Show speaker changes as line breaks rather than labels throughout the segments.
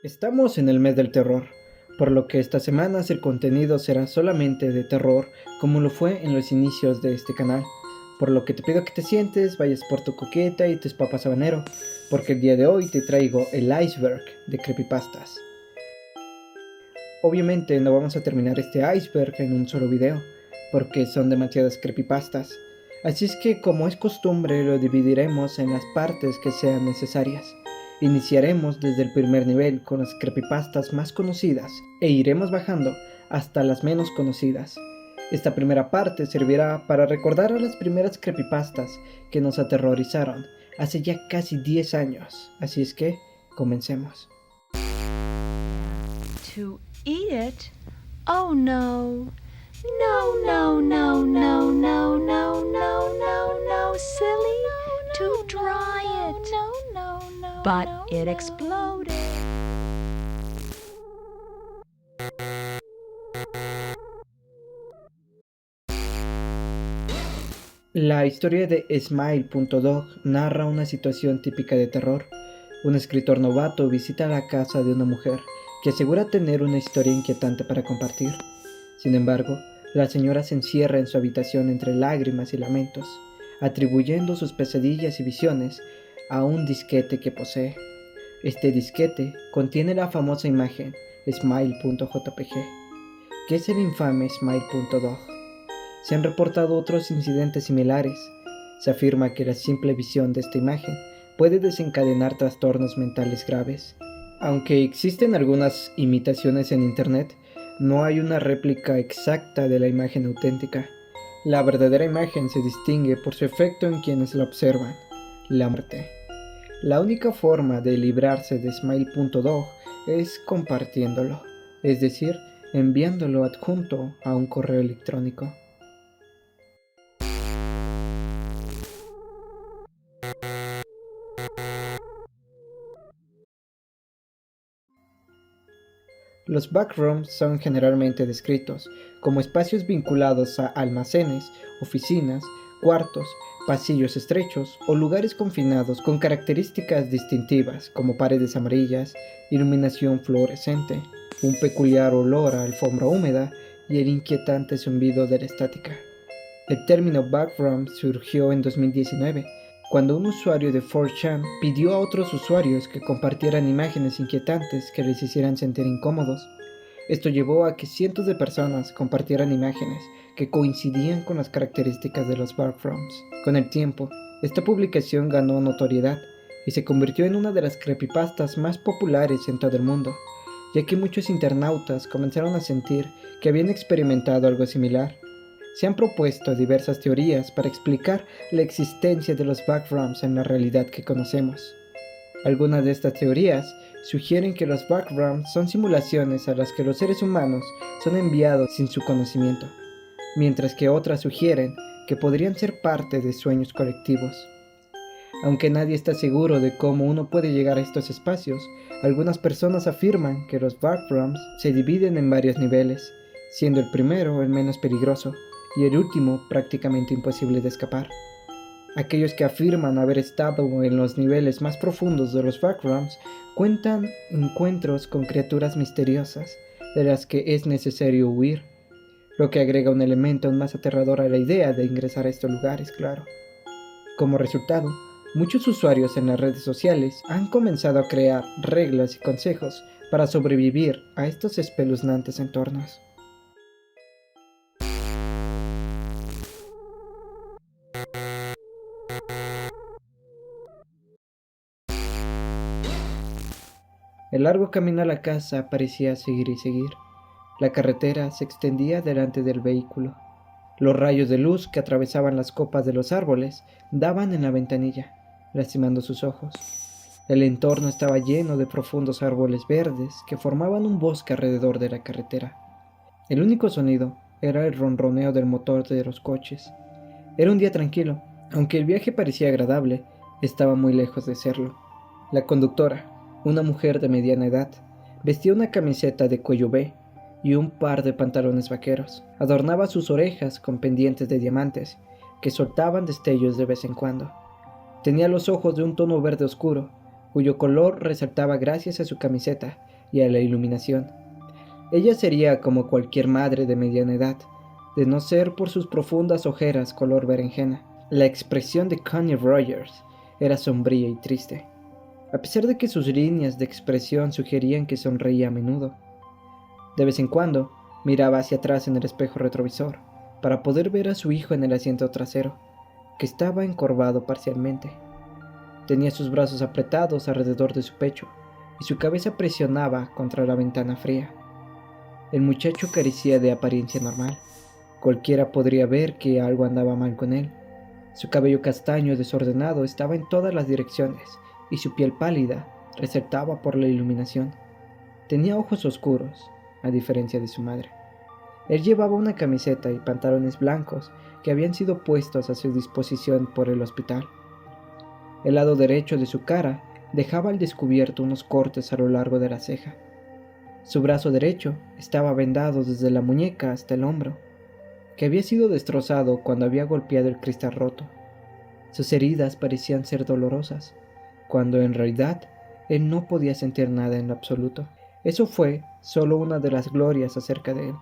Estamos en el mes del terror, por lo que estas semanas el contenido será solamente de terror, como lo fue en los inicios de este canal. Por lo que te pido que te sientes, vayas por tu coqueta y tus papas habanero, porque el día de hoy te traigo el iceberg de creepypastas. Obviamente no vamos a terminar este iceberg en un solo video, porque son demasiadas creepypastas. Así es que, como es costumbre, lo dividiremos en las partes que sean necesarias. Iniciaremos desde el primer nivel con las creepypastas más conocidas e iremos bajando hasta las menos conocidas. Esta primera parte servirá para recordar a las primeras creepypastas que nos aterrorizaron hace ya casi 10 años. Así es que, comencemos.
To eat it? Oh no. No, no, no, no, no, no, no, no, no, silly. To dry it. But it exploded.
La historia de Smile.dog narra una situación típica de terror. Un escritor novato visita la casa de una mujer que asegura tener una historia inquietante para compartir. Sin embargo, la señora se encierra en su habitación entre lágrimas y lamentos, atribuyendo sus pesadillas y visiones a un disquete que posee. Este disquete contiene la famosa imagen Smile.jpg, que es el infame Smile.dog. Se han reportado otros incidentes similares. Se afirma que la simple visión de esta imagen puede desencadenar trastornos mentales graves. Aunque existen algunas imitaciones en internet, no hay una réplica exacta de la imagen auténtica. La verdadera imagen se distingue por su efecto en quienes la observan: la muerte. La única forma de librarse de Smile.dog es compartiéndolo, es decir, enviándolo adjunto a un correo electrónico. Los backrooms son generalmente descritos como espacios vinculados a almacenes, oficinas, cuartos, pasillos estrechos o lugares confinados con características distintivas como paredes amarillas, iluminación fluorescente, un peculiar olor a alfombra húmeda y el inquietante zumbido de la estática. El término backroom surgió en 2019, cuando un usuario de 4chan pidió a otros usuarios que compartieran imágenes inquietantes que les hicieran sentir incómodos. Esto llevó a que cientos de personas compartieran imágenes que coincidían con las características de los backrooms. Con el tiempo, esta publicación ganó notoriedad y se convirtió en una de las creepypastas más populares en todo el mundo, ya que muchos internautas comenzaron a sentir que habían experimentado algo similar. Se han propuesto diversas teorías para explicar la existencia de los backrooms en la realidad que conocemos. Algunas de estas teorías sugieren que los backrooms son simulaciones a las que los seres humanos son enviados sin su conocimiento, mientras que otras sugieren que podrían ser parte de sueños colectivos. Aunque nadie está seguro de cómo uno puede llegar a estos espacios, algunas personas afirman que los backrooms se dividen en varios niveles, siendo el primero el menos peligroso y el último prácticamente imposible de escapar. Aquellos que afirman haber estado en los niveles más profundos de los backrooms cuentan encuentros con criaturas misteriosas de las que es necesario huir, lo que agrega un elemento aún más aterrador a la idea de ingresar a estos lugares, claro. Como resultado, muchos usuarios en las redes sociales han comenzado a crear reglas y consejos para sobrevivir a estos espeluznantes entornos. El largo camino a la casa parecía seguir y seguir. La carretera se extendía delante del vehículo. Los rayos de luz que atravesaban las copas de los árboles daban en la ventanilla, lastimando sus ojos. El entorno estaba lleno de profundos árboles verdes que formaban un bosque alrededor de la carretera. El único sonido era el ronroneo del motor de los coches. Era un día tranquilo, aunque el viaje parecía agradable, estaba muy lejos de serlo. La conductora, una mujer de mediana edad, vestía una camiseta de cuello V y un par de pantalones vaqueros. Adornaba sus orejas con pendientes de diamantes que soltaban destellos de vez en cuando. Tenía los ojos de un tono verde oscuro, cuyo color resaltaba gracias a su camiseta y a la iluminación. Ella sería como cualquier madre de mediana edad, de no ser por sus profundas ojeras color berenjena. La expresión de Connie Rogers era sombría y triste, a pesar de que sus líneas de expresión sugerían que sonreía a menudo. De vez en cuando, miraba hacia atrás en el espejo retrovisor, para poder ver a su hijo en el asiento trasero, que estaba encorvado parcialmente. Tenía sus brazos apretados alrededor de su pecho, y su cabeza presionaba contra la ventana fría. El muchacho carecía de apariencia normal. Cualquiera podría ver que algo andaba mal con él. Su cabello castaño desordenado estaba en todas las direcciones, y su piel pálida resaltaba por la iluminación. Tenía ojos oscuros, a diferencia de su madre. Él llevaba una camiseta y pantalones blancos que habían sido puestos a su disposición por el hospital. El lado derecho de su cara dejaba al descubierto unos cortes a lo largo de la ceja. Su brazo derecho estaba vendado desde la muñeca hasta el hombro, que había sido destrozado cuando había golpeado el cristal roto. Sus heridas parecían ser dolorosas, cuando en realidad él no podía sentir nada en lo absoluto. Eso fue solo una de las glorias acerca de él,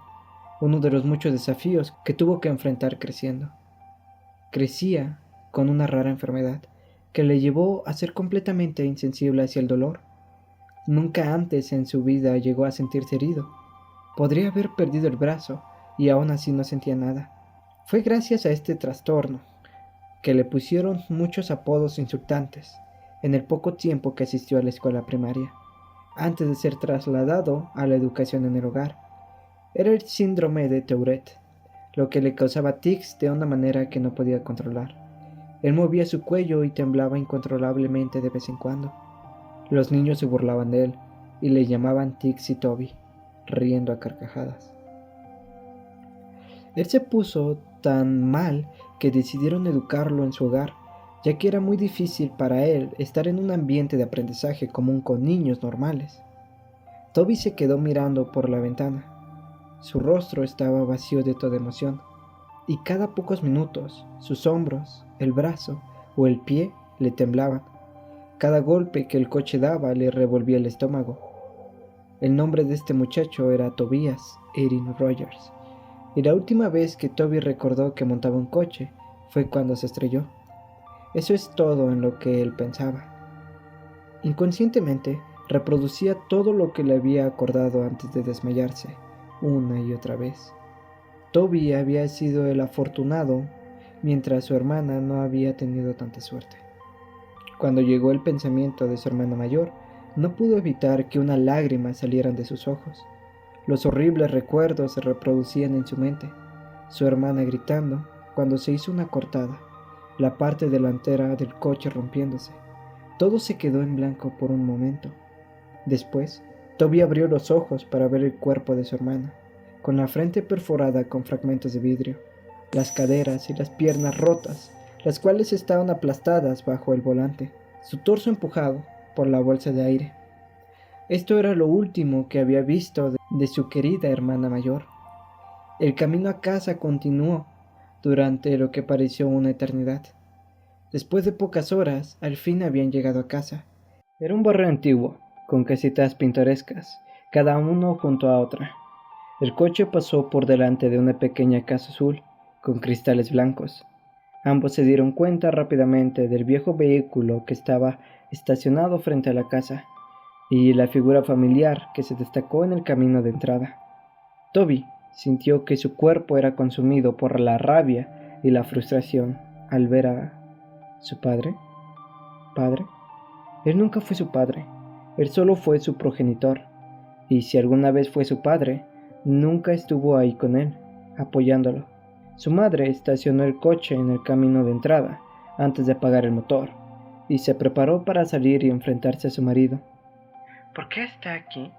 uno de los muchos desafíos que tuvo que enfrentar creciendo. Crecía con una rara enfermedad que le llevó a ser completamente insensible hacia el dolor. Nunca antes en su vida llegó a sentirse herido. Podría haber perdido el brazo y aún así no sentía nada. Fue gracias a este trastorno que le pusieron muchos apodos insultantes en el poco tiempo que asistió a la escuela primaria, antes de ser trasladado a la educación en el hogar. Era el síndrome de Tourette, lo que le causaba tics de una manera que no podía controlar. Él movía su cuello y temblaba incontrolablemente de vez en cuando. Los niños se burlaban de él y le llamaban Tixi Toby, riendo a carcajadas. Él se puso tan mal que decidieron educarlo en su hogar, ya que era muy difícil para él estar en un ambiente de aprendizaje común con niños normales. Toby se quedó mirando por la ventana. Su rostro estaba vacío de toda emoción, y cada pocos minutos sus hombros, el brazo o el pie le temblaban. Cada golpe que el coche daba le revolvía el estómago. El nombre de este muchacho era Tobias Erin Rogers, y la última vez que Toby recordó que montaba un coche fue cuando se estrelló. Eso es todo en lo que él pensaba. Inconscientemente reproducía todo lo que le había acordado antes de desmayarse, una y otra vez. Toby había sido el afortunado, mientras su hermana no había tenido tanta suerte. Cuando llegó el pensamiento de su hermana mayor, no pudo evitar que una lágrima salieran de sus ojos. Los horribles recuerdos se reproducían en su mente. Su hermana gritando cuando se hizo una cortada, la parte delantera del coche rompiéndose. Todo se quedó en blanco por un momento. Después, Toby abrió los ojos para ver el cuerpo de su hermana, con la frente perforada con fragmentos de vidrio, las caderas y las piernas rotas, las cuales estaban aplastadas bajo el volante, su torso empujado por la bolsa de aire. Esto era lo último que había visto de su querida hermana mayor. El camino a casa continuó durante lo que pareció una eternidad. Después de pocas horas, al fin habían llegado a casa. Era un barrio antiguo, con casitas pintorescas, cada uno junto a otra. El coche pasó por delante de una pequeña casa azul, con cristales blancos. Ambos se dieron cuenta rápidamente del viejo vehículo que estaba estacionado frente a la casa, y la figura familiar que se destacó en el camino de entrada. Toby sintió que su cuerpo era consumido por la rabia y la frustración al ver a su padre. ¿Padre? Él nunca fue su padre, él solo fue su progenitor, y si alguna vez fue su padre, nunca estuvo ahí con él, apoyándolo. Su madre estacionó el coche en el camino de entrada, antes de apagar el motor, y se preparó para salir y enfrentarse a su marido.
¿Por qué está aquí?,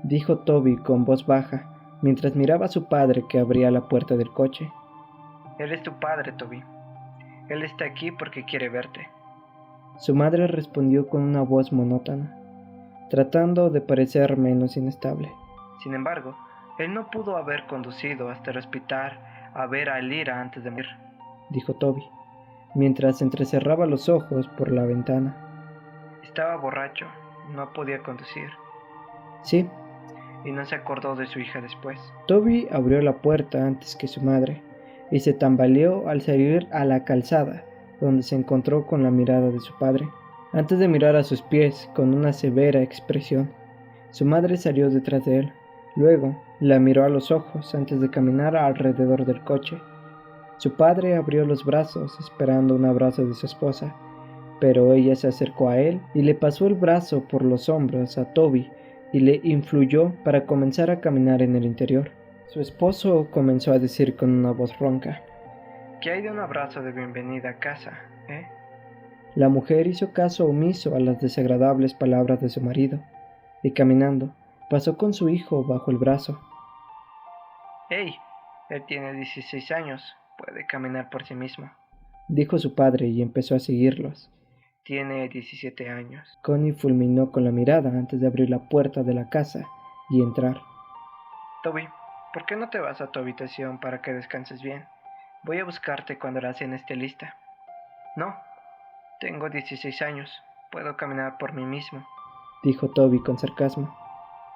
dijo Toby con voz baja, mientras miraba a su padre que abría la puerta del coche.
Él es tu padre, Toby. Él está aquí porque quiere verte.
Su madre respondió con una voz monótona, tratando de parecer menos inestable.
Sin embargo, él no pudo haber conducido hasta el hospital a ver a Elira antes de morir,
dijo Toby, mientras entrecerraba los ojos por la ventana.
Estaba borracho, no podía conducir,
Sí.
y no se acordó de su hija después.
Toby abrió la puerta antes que su madre y se tambaleó al salir a la calzada, donde se encontró con la mirada de su padre. Antes de mirar a sus pies con una severa expresión, su madre salió detrás de él. Luego la miró a los ojos antes de caminar alrededor del coche. Su padre abrió los brazos esperando un abrazo de su esposa, pero ella se acercó a él y le pasó el brazo por los hombros a Toby y le influyó para comenzar a caminar en el interior. Su esposo comenzó a decir con una voz ronca:
¿Qué hay de un abrazo de bienvenida a casa, eh?
La mujer hizo caso omiso a las desagradables palabras de su marido y caminando pasó con su hijo bajo el brazo.
¡Hey! Él tiene 16 años, puede caminar por sí mismo.
Dijo su padre y empezó a seguirlos.
Tiene 17 años.
Connie fulminó con la mirada antes de abrir la puerta de la casa y entrar.
Toby, ¿por qué no te vas a tu habitación para que descanses bien? Voy a buscarte cuando la cena esté lista. No, tengo 16 años, puedo caminar por mí mismo,
dijo Toby con sarcasmo.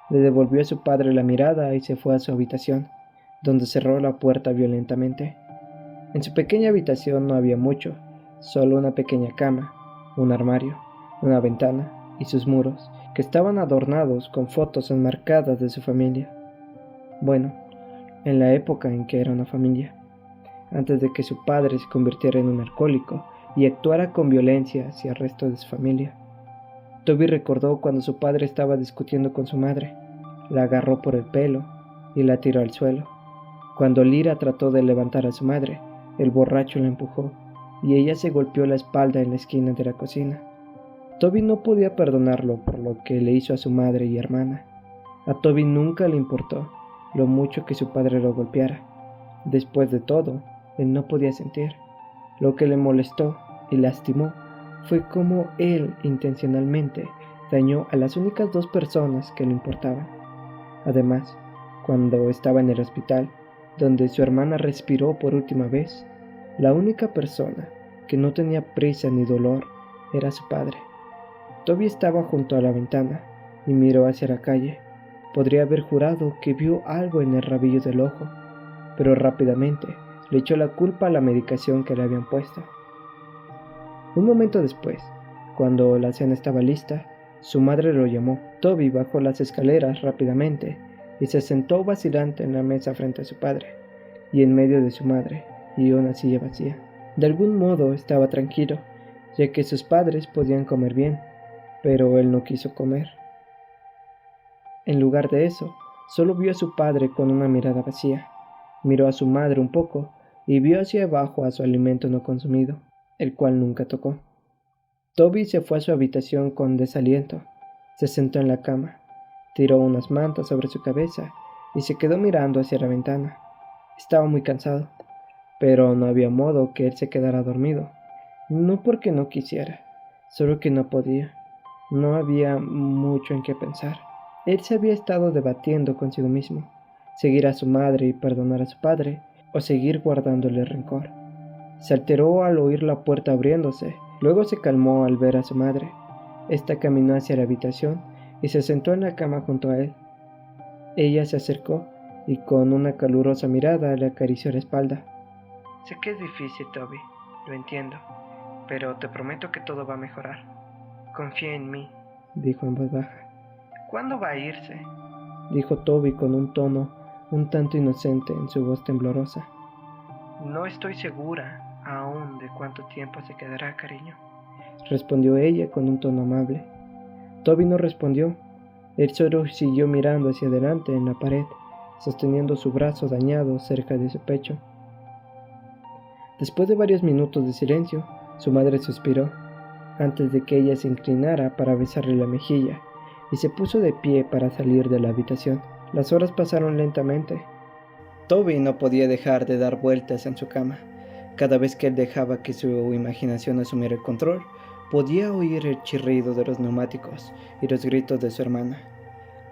Le devolvió a su padre la mirada y se fue a su habitación, donde cerró la puerta violentamente. En su pequeña habitación no había mucho, solo una pequeña cama, un armario, una ventana y sus muros, que estaban adornados con fotos enmarcadas de su familia. Bueno, en la época en que era una familia, antes de que su padre se convirtiera en un alcohólico y actuara con violencia hacia el resto de su familia. Toby recordó cuando su padre estaba discutiendo con su madre. La agarró por el pelo y la tiró al suelo. Cuando Lyra trató de levantar a su madre, el borracho la empujó y ella se golpeó la espalda en la esquina de la cocina. Toby no podía perdonarlo por lo que le hizo a su madre y hermana. A Toby nunca le importó lo mucho que su padre lo golpeara. Después de todo, él no podía sentir. Lo que le molestó y lastimó fue cómo él intencionalmente dañó a las únicas dos personas que le importaban. Además, cuando estaba en el hospital, donde su hermana respiró por última vez, la única persona que no tenía prisa ni dolor era su padre. Toby estaba junto a la ventana y miró hacia la calle. Podría haber jurado que vio algo en el rabillo del ojo, pero rápidamente le echó la culpa a la medicación que le habían puesto. Un momento después, cuando la cena estaba lista, su madre lo llamó. Toby bajó las escaleras rápidamente y se sentó vacilante en la mesa frente a su padre, y en medio de su madre y una silla vacía. De algún modo estaba tranquilo, ya que sus padres podían comer bien, pero él no quiso comer. En lugar de eso, solo vio a su padre con una mirada vacía. Miró a su madre un poco y vio hacia abajo a su alimento no consumido, el cual nunca tocó. Toby se fue a su habitación con desaliento. Se sentó en la cama, tiró unas mantas sobre su cabeza y se quedó mirando hacia la ventana. Estaba muy cansado, pero no había modo que él se quedara dormido. No porque no quisiera, solo que no podía. No había mucho en qué pensar. Él se había estado debatiendo consigo mismo, seguir a su madre y perdonar a su padre, o seguir guardándole rencor. Se alteró al oír la puerta abriéndose, luego se calmó al ver a su madre. Esta caminó hacia la habitación y se sentó en la cama junto a él. Ella se acercó y con una calurosa mirada le acarició la espalda.
Sé que es difícil, Toby, lo entiendo, pero te prometo que todo va a mejorar. Confía en mí,
dijo en voz baja.
¿Cuándo va a irse?
Dijo Toby con un tono un tanto inocente en su voz temblorosa.
No estoy segura aún de cuánto tiempo se quedará, cariño,
respondió ella con un tono amable. Toby no respondió. Él solo siguió mirando hacia adelante en la pared, sosteniendo su brazo dañado cerca de su pecho. Después de varios minutos de silencio, su madre suspiró, antes de que ella se inclinara para besarle la mejilla, y se puso de pie para salir de la habitación. Las horas pasaron lentamente. Toby no podía dejar de dar vueltas en su cama. Cada vez que él dejaba que su imaginación asumiera el control, podía oír el chirrido de los neumáticos y los gritos de su hermana.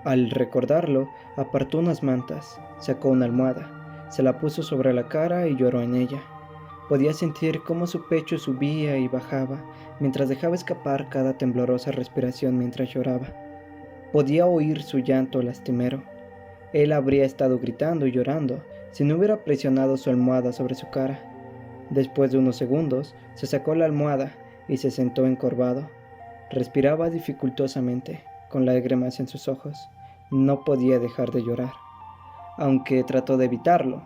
Al recordarlo, apartó unas mantas, sacó una almohada, se la puso sobre la cara y lloró en ella. Podía sentir cómo su pecho subía y bajaba, mientras dejaba escapar cada temblorosa respiración mientras lloraba. Podía oír su llanto lastimero. Él habría estado gritando y llorando si no hubiera presionado su almohada sobre su cara. Después de unos segundos, se sacó la almohada y se sentó encorvado. Respiraba dificultosamente, con lágrimas en sus ojos. No podía dejar de llorar, aunque trató de evitarlo,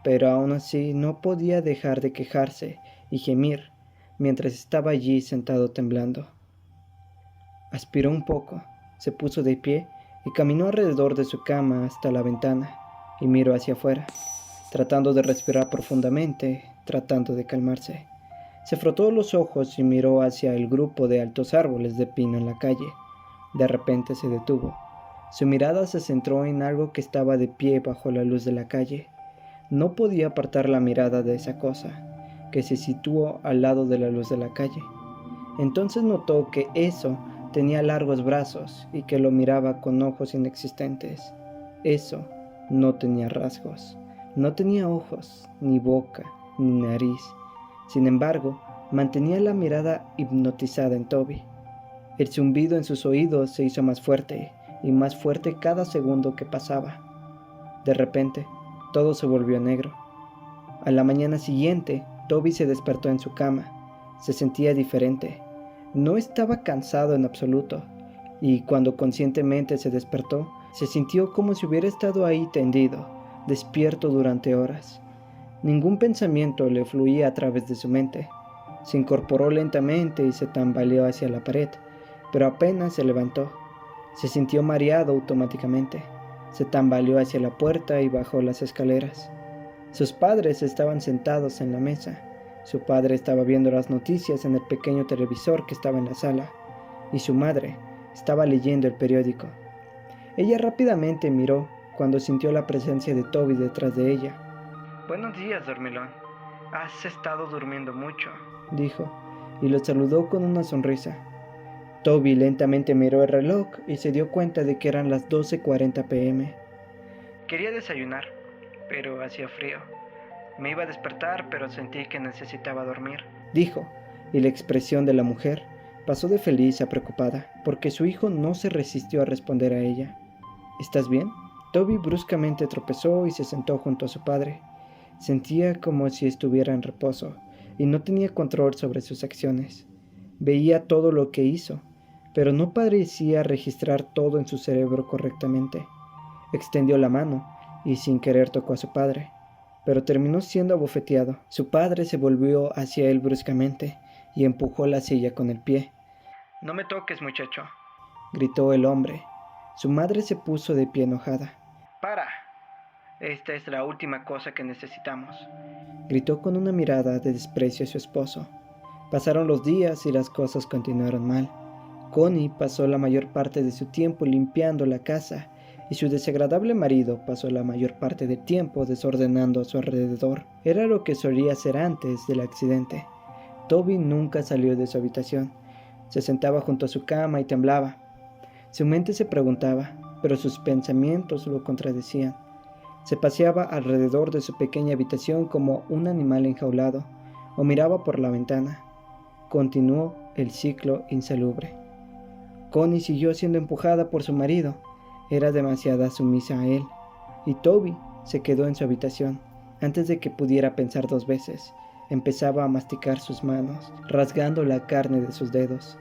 pero aún así no podía dejar de quejarse y gemir mientras estaba allí sentado temblando. Aspiró un poco, se puso de pie y caminó alrededor de su cama hasta la ventana y miró hacia afuera, tratando de respirar profundamente, tratando de calmarse. Se frotó los ojos y miró hacia el grupo de altos árboles de pino en la calle. De repente se detuvo. Su mirada se centró en algo que estaba de pie bajo la luz de la calle. No podía apartar la mirada de esa cosa, que se situó al lado de la luz de la calle. Entonces notó que eso tenía largos brazos y que lo miraba con ojos inexistentes. Eso no tenía rasgos, no tenía ojos, ni boca, ni nariz. Sin embargo, mantenía la mirada hipnotizada en Toby. El zumbido en sus oídos se hizo más fuerte y más fuerte cada segundo que pasaba. De repente, todo se volvió negro. A la mañana siguiente, Toby se despertó en su cama. Se sentía diferente. No estaba cansado en absoluto, y cuando conscientemente se despertó, se sintió como si hubiera estado ahí tendido, despierto durante horas. Ningún pensamiento le fluía a través de su mente. Se incorporó lentamente y se tambaleó hacia la pared, pero apenas se levantó. Se sintió mareado automáticamente. Se tambaleó hacia la puerta y bajó las escaleras. Sus padres estaban sentados en la mesa. Su padre estaba viendo las noticias en el pequeño televisor que estaba en la sala, y su madre estaba leyendo el periódico. Ella rápidamente miró cuando sintió la presencia de Toby detrás de ella.
Buenos días, dormilón. Has estado durmiendo mucho,
dijo, y lo saludó con una sonrisa. Toby lentamente miró el reloj y se dio cuenta de que eran las 12:40 p.m.
Quería desayunar, pero hacía frío. Me iba a despertar, pero sentí que necesitaba dormir,
dijo, y la expresión de la mujer pasó de feliz a preocupada, porque su hijo no se resistió a responder a ella. ¿Estás bien? Toby bruscamente tropezó y se sentó junto a su padre. Sentía como si estuviera en reposo, y no tenía control sobre sus acciones. Veía todo lo que hizo, pero no parecía registrar todo en su cerebro correctamente. Extendió la mano y sin querer tocó a su padre, pero terminó siendo abofeteado. Su padre se volvió hacia él bruscamente y empujó la silla con el pie.
«No me toques, muchacho»,
gritó el hombre. Su madre se puso de pie enojada.
«Para. Esta es la última cosa que necesitamos»,
gritó con una mirada de desprecio a su esposo. Pasaron los días y las cosas continuaron mal. Connie pasó la mayor parte de su tiempo limpiando la casa y su desagradable marido pasó la mayor parte del tiempo desordenando a su alrededor. Era lo que solía hacer antes del accidente. Toby nunca salió de su habitación. Se sentaba junto a su cama y temblaba. Su mente se preguntaba, pero sus pensamientos lo contradecían. Se paseaba alrededor de su pequeña habitación como un animal enjaulado, o miraba por la ventana. Continuó el ciclo insalubre. Connie siguió siendo empujada por su marido. Era demasiado sumisa a él, y Toby se quedó en su habitación. Antes de que pudiera pensar dos veces, empezaba a masticar sus manos, rasgando la carne de sus dedos.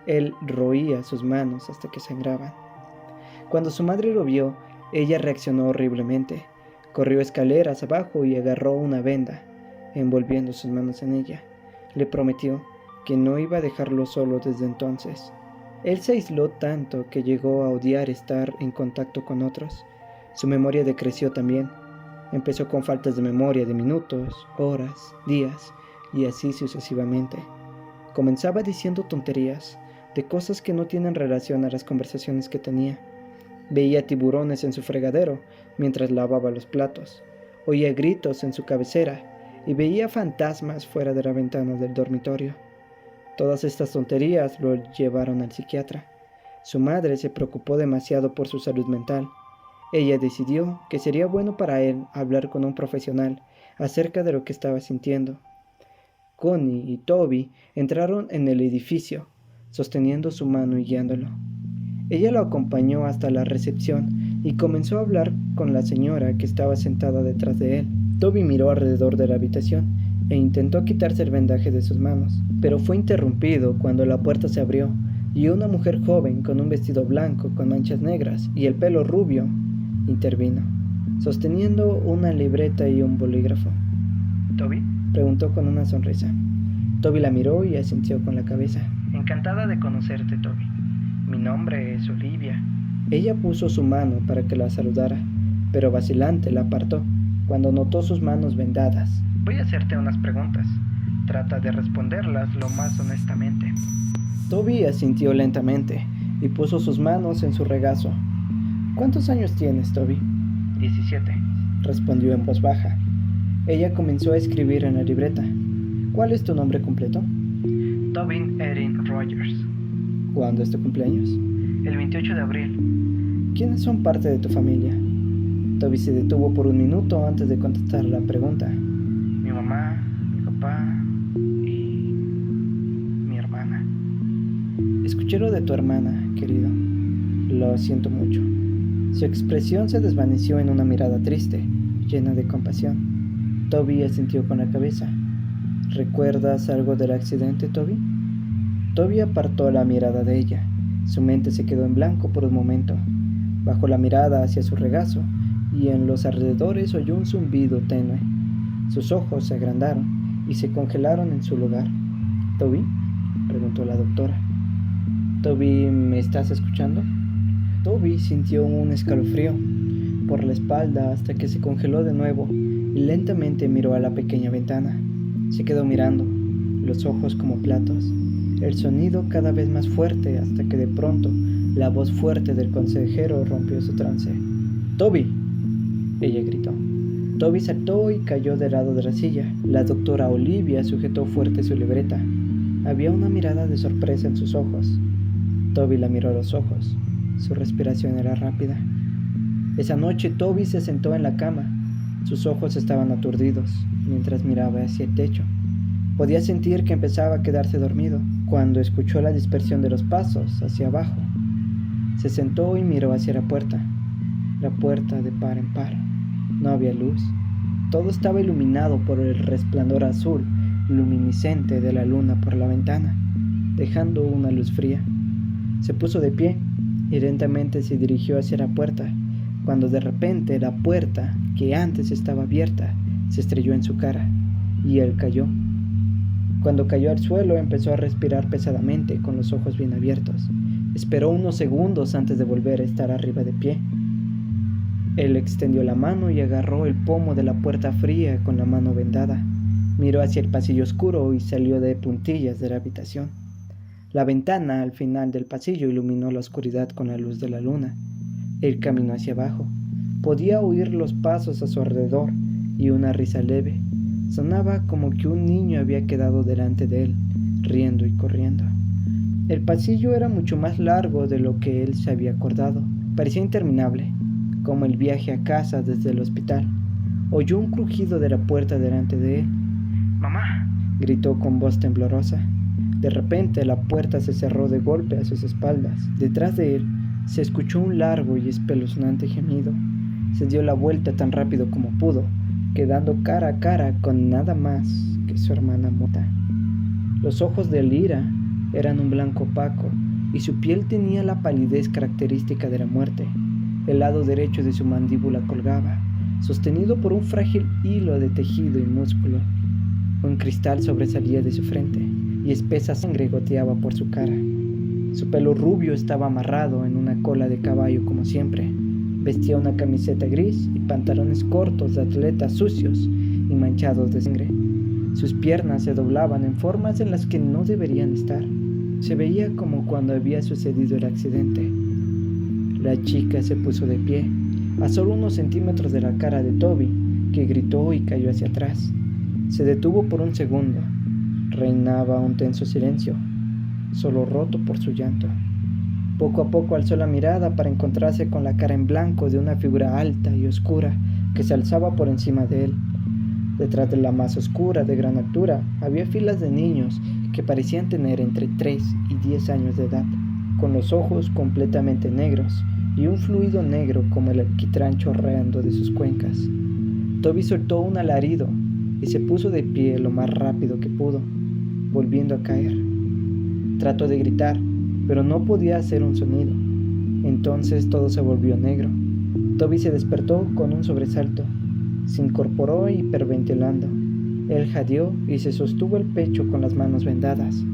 Él roía sus manos hasta que sangraban. Cuando su madre lo vio, ella reaccionó horriblemente. Corrió escaleras abajo y agarró una venda, envolviendo sus manos en ella. Le prometió que no iba a dejarlo solo desde entonces. Él se aisló tanto que llegó a odiar estar en contacto con otros. Su memoria decreció también. Empezó con faltas de memoria de minutos, horas, días, y así sucesivamente. Comenzaba diciendo tonterías, de cosas que no tienen relación a las conversaciones que tenía. Veía tiburones en su fregadero mientras lavaba los platos. Oía gritos en su cabecera y veía fantasmas fuera de la ventana del dormitorio. Todas estas tonterías lo llevaron al psiquiatra. Su madre se preocupó demasiado por su salud mental. Ella decidió que sería bueno para él hablar con un profesional acerca de lo que estaba sintiendo. Connie y Toby entraron en el edificio, sosteniendo su mano y guiándolo. Ella lo acompañó hasta la recepción y comenzó a hablar con la señora que estaba sentada detrás de él. Toby miró alrededor de la habitación e intentó quitarse el vendaje de sus manos, pero fue interrumpido cuando la puerta se abrió y una mujer joven con un vestido blanco con manchas negras y el pelo rubio intervino, sosteniendo una libreta y un bolígrafo.
¿Toby?
Preguntó con una sonrisa. Toby la miró y asintió con la cabeza.
Encantada de conocerte, Toby. Mi nombre es Olivia.
Ella puso su mano para que la saludara, pero vacilante la apartó cuando notó sus manos vendadas.
Voy a hacerte unas preguntas. Trata de responderlas lo más honestamente.
Toby asintió lentamente y puso sus manos en su regazo. ¿Cuántos años tienes, Toby?
17.
Respondió en voz baja. Ella comenzó a escribir en la libreta. ¿Cuál es tu nombre completo?
Tobin Erin Rogers.
¿Cuándo es tu cumpleaños?
El 28 de abril.
¿Quiénes son parte de tu familia? Toby se detuvo por un minuto antes de contestar la pregunta.
Mi mamá, mi papá y mi hermana.
Escuché lo de tu hermana, querido. Lo siento mucho. Su expresión se desvaneció en una mirada triste, llena de compasión. Toby asintió con la cabeza. ¿Recuerdas algo del accidente, Toby? Toby apartó la mirada de ella. Su mente se quedó en blanco por un momento. Bajó la mirada hacia su regazo y en los alrededores oyó un zumbido tenue. Sus ojos se agrandaron y se congelaron en su lugar. ¿Toby? Preguntó la doctora. ¿Toby, me estás escuchando? Toby sintió un escalofrío por la espalda hasta que se congeló de nuevo y lentamente miró a la pequeña ventana. Se quedó mirando, los ojos como platos, el sonido cada vez más fuerte hasta que de pronto la voz fuerte del consejero rompió su trance. ¡Toby!, ella gritó. Toby saltó y cayó del lado de la silla. La doctora Olivia sujetó fuerte su libreta. Había una mirada de sorpresa en sus ojos. Toby la miró a los ojos. Su respiración era rápida. Esa noche Toby se sentó en la cama. Sus ojos estaban aturdidos mientras miraba hacia el techo. Podía sentir que empezaba a quedarse dormido cuando escuchó la dispersión de los pasos hacia abajo. Se sentó y miró hacia la puerta de par en par. No había luz. Todo estaba iluminado por el resplandor azul luminiscente de la luna por la ventana, dejando una luz fría. Se puso de pie y lentamente se dirigió hacia la puerta, cuando de repente la puerta, que antes estaba abierta, se estrelló en su cara y él cayó. Cuando cayó al suelo empezó a respirar pesadamente con los ojos bien abiertos. Esperó unos segundos antes de volver a estar arriba de pie. Él extendió la mano y agarró el pomo de la puerta fría con la mano vendada. Miró hacia el pasillo oscuro y salió de puntillas de la habitación. La ventana al final del pasillo iluminó la oscuridad con la luz de la luna. Él caminó hacia abajo. Podía oír los pasos a su alrededor y una risa leve. Sonaba como que un niño había quedado delante de él, riendo y corriendo. El pasillo era mucho más largo de lo que él se había acordado. Parecía interminable, como el viaje a casa desde el hospital. Oyó un crujido de la puerta delante de él.
¡Mamá!,
gritó con voz temblorosa. De repente la puerta se cerró de golpe a sus espaldas. Detrás de él se escuchó un largo y espeluznante gemido. Se dio la vuelta tan rápido como pudo, quedando cara a cara con nada más que su hermana muerta. Los ojos de Elira eran un blanco opaco y su piel tenía la palidez característica de la muerte. El lado derecho de su mandíbula colgaba, sostenido por un frágil hilo de tejido y músculo. Un cristal sobresalía de su frente y espesa sangre goteaba por su cara. Su pelo rubio estaba amarrado en una cola de caballo como siempre. Vestía una camiseta gris y pantalones cortos de atleta sucios y manchados de sangre. Sus piernas se doblaban en formas en las que no deberían estar. Se veía como cuando había sucedido el accidente. La chica se puso de pie, a solo unos centímetros de la cara de Toby, que gritó y cayó hacia atrás. Se detuvo por un segundo. Reinaba un tenso silencio, solo roto por su llanto. Poco a poco alzó la mirada para encontrarse con la cara en blanco de una figura alta y oscura que se alzaba por encima de él. Detrás de la más oscura, de gran altura, había filas de niños que parecían tener entre 3 y 10 años de edad, con los ojos completamente negros y un fluido negro como el alquitrán chorreando de sus cuencas. Toby soltó un alarido y se puso de pie lo más rápido que pudo, volviendo a caer. Trató de gritar, pero no podía hacer un sonido. Entonces todo se volvió negro. Toby se despertó con un sobresalto. Se incorporó hiperventilando. Él jadeó y se sostuvo el pecho con las manos vendadas.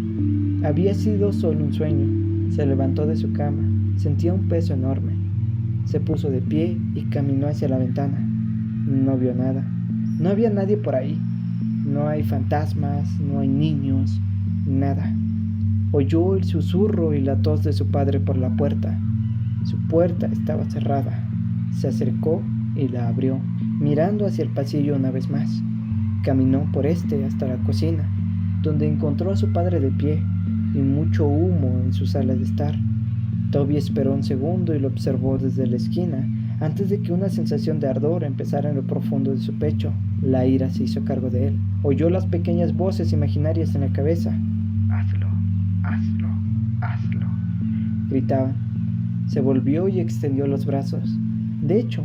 Había sido solo un sueño. Se levantó de su cama. Sentía un peso enorme. Se puso de pie y caminó hacia la ventana. No vio nada. No había nadie por ahí. No hay fantasmas, no hay niños, nada. Oyó el susurro y la tos de su padre por la puerta. Su puerta estaba cerrada. Se acercó y la abrió, mirando hacia el pasillo una vez más. Caminó por este hasta la cocina, donde encontró a su padre de pie y mucho humo en su sala de estar. Toby esperó un segundo y lo observó desde la esquina, antes de que una sensación de ardor empezara en lo profundo de su pecho. La ira se hizo cargo de él. Oyó las pequeñas voces imaginarias en la cabeza.
Hazlo, hazlo, hazlo,
gritaban. Se volvió y extendió los brazos. De hecho,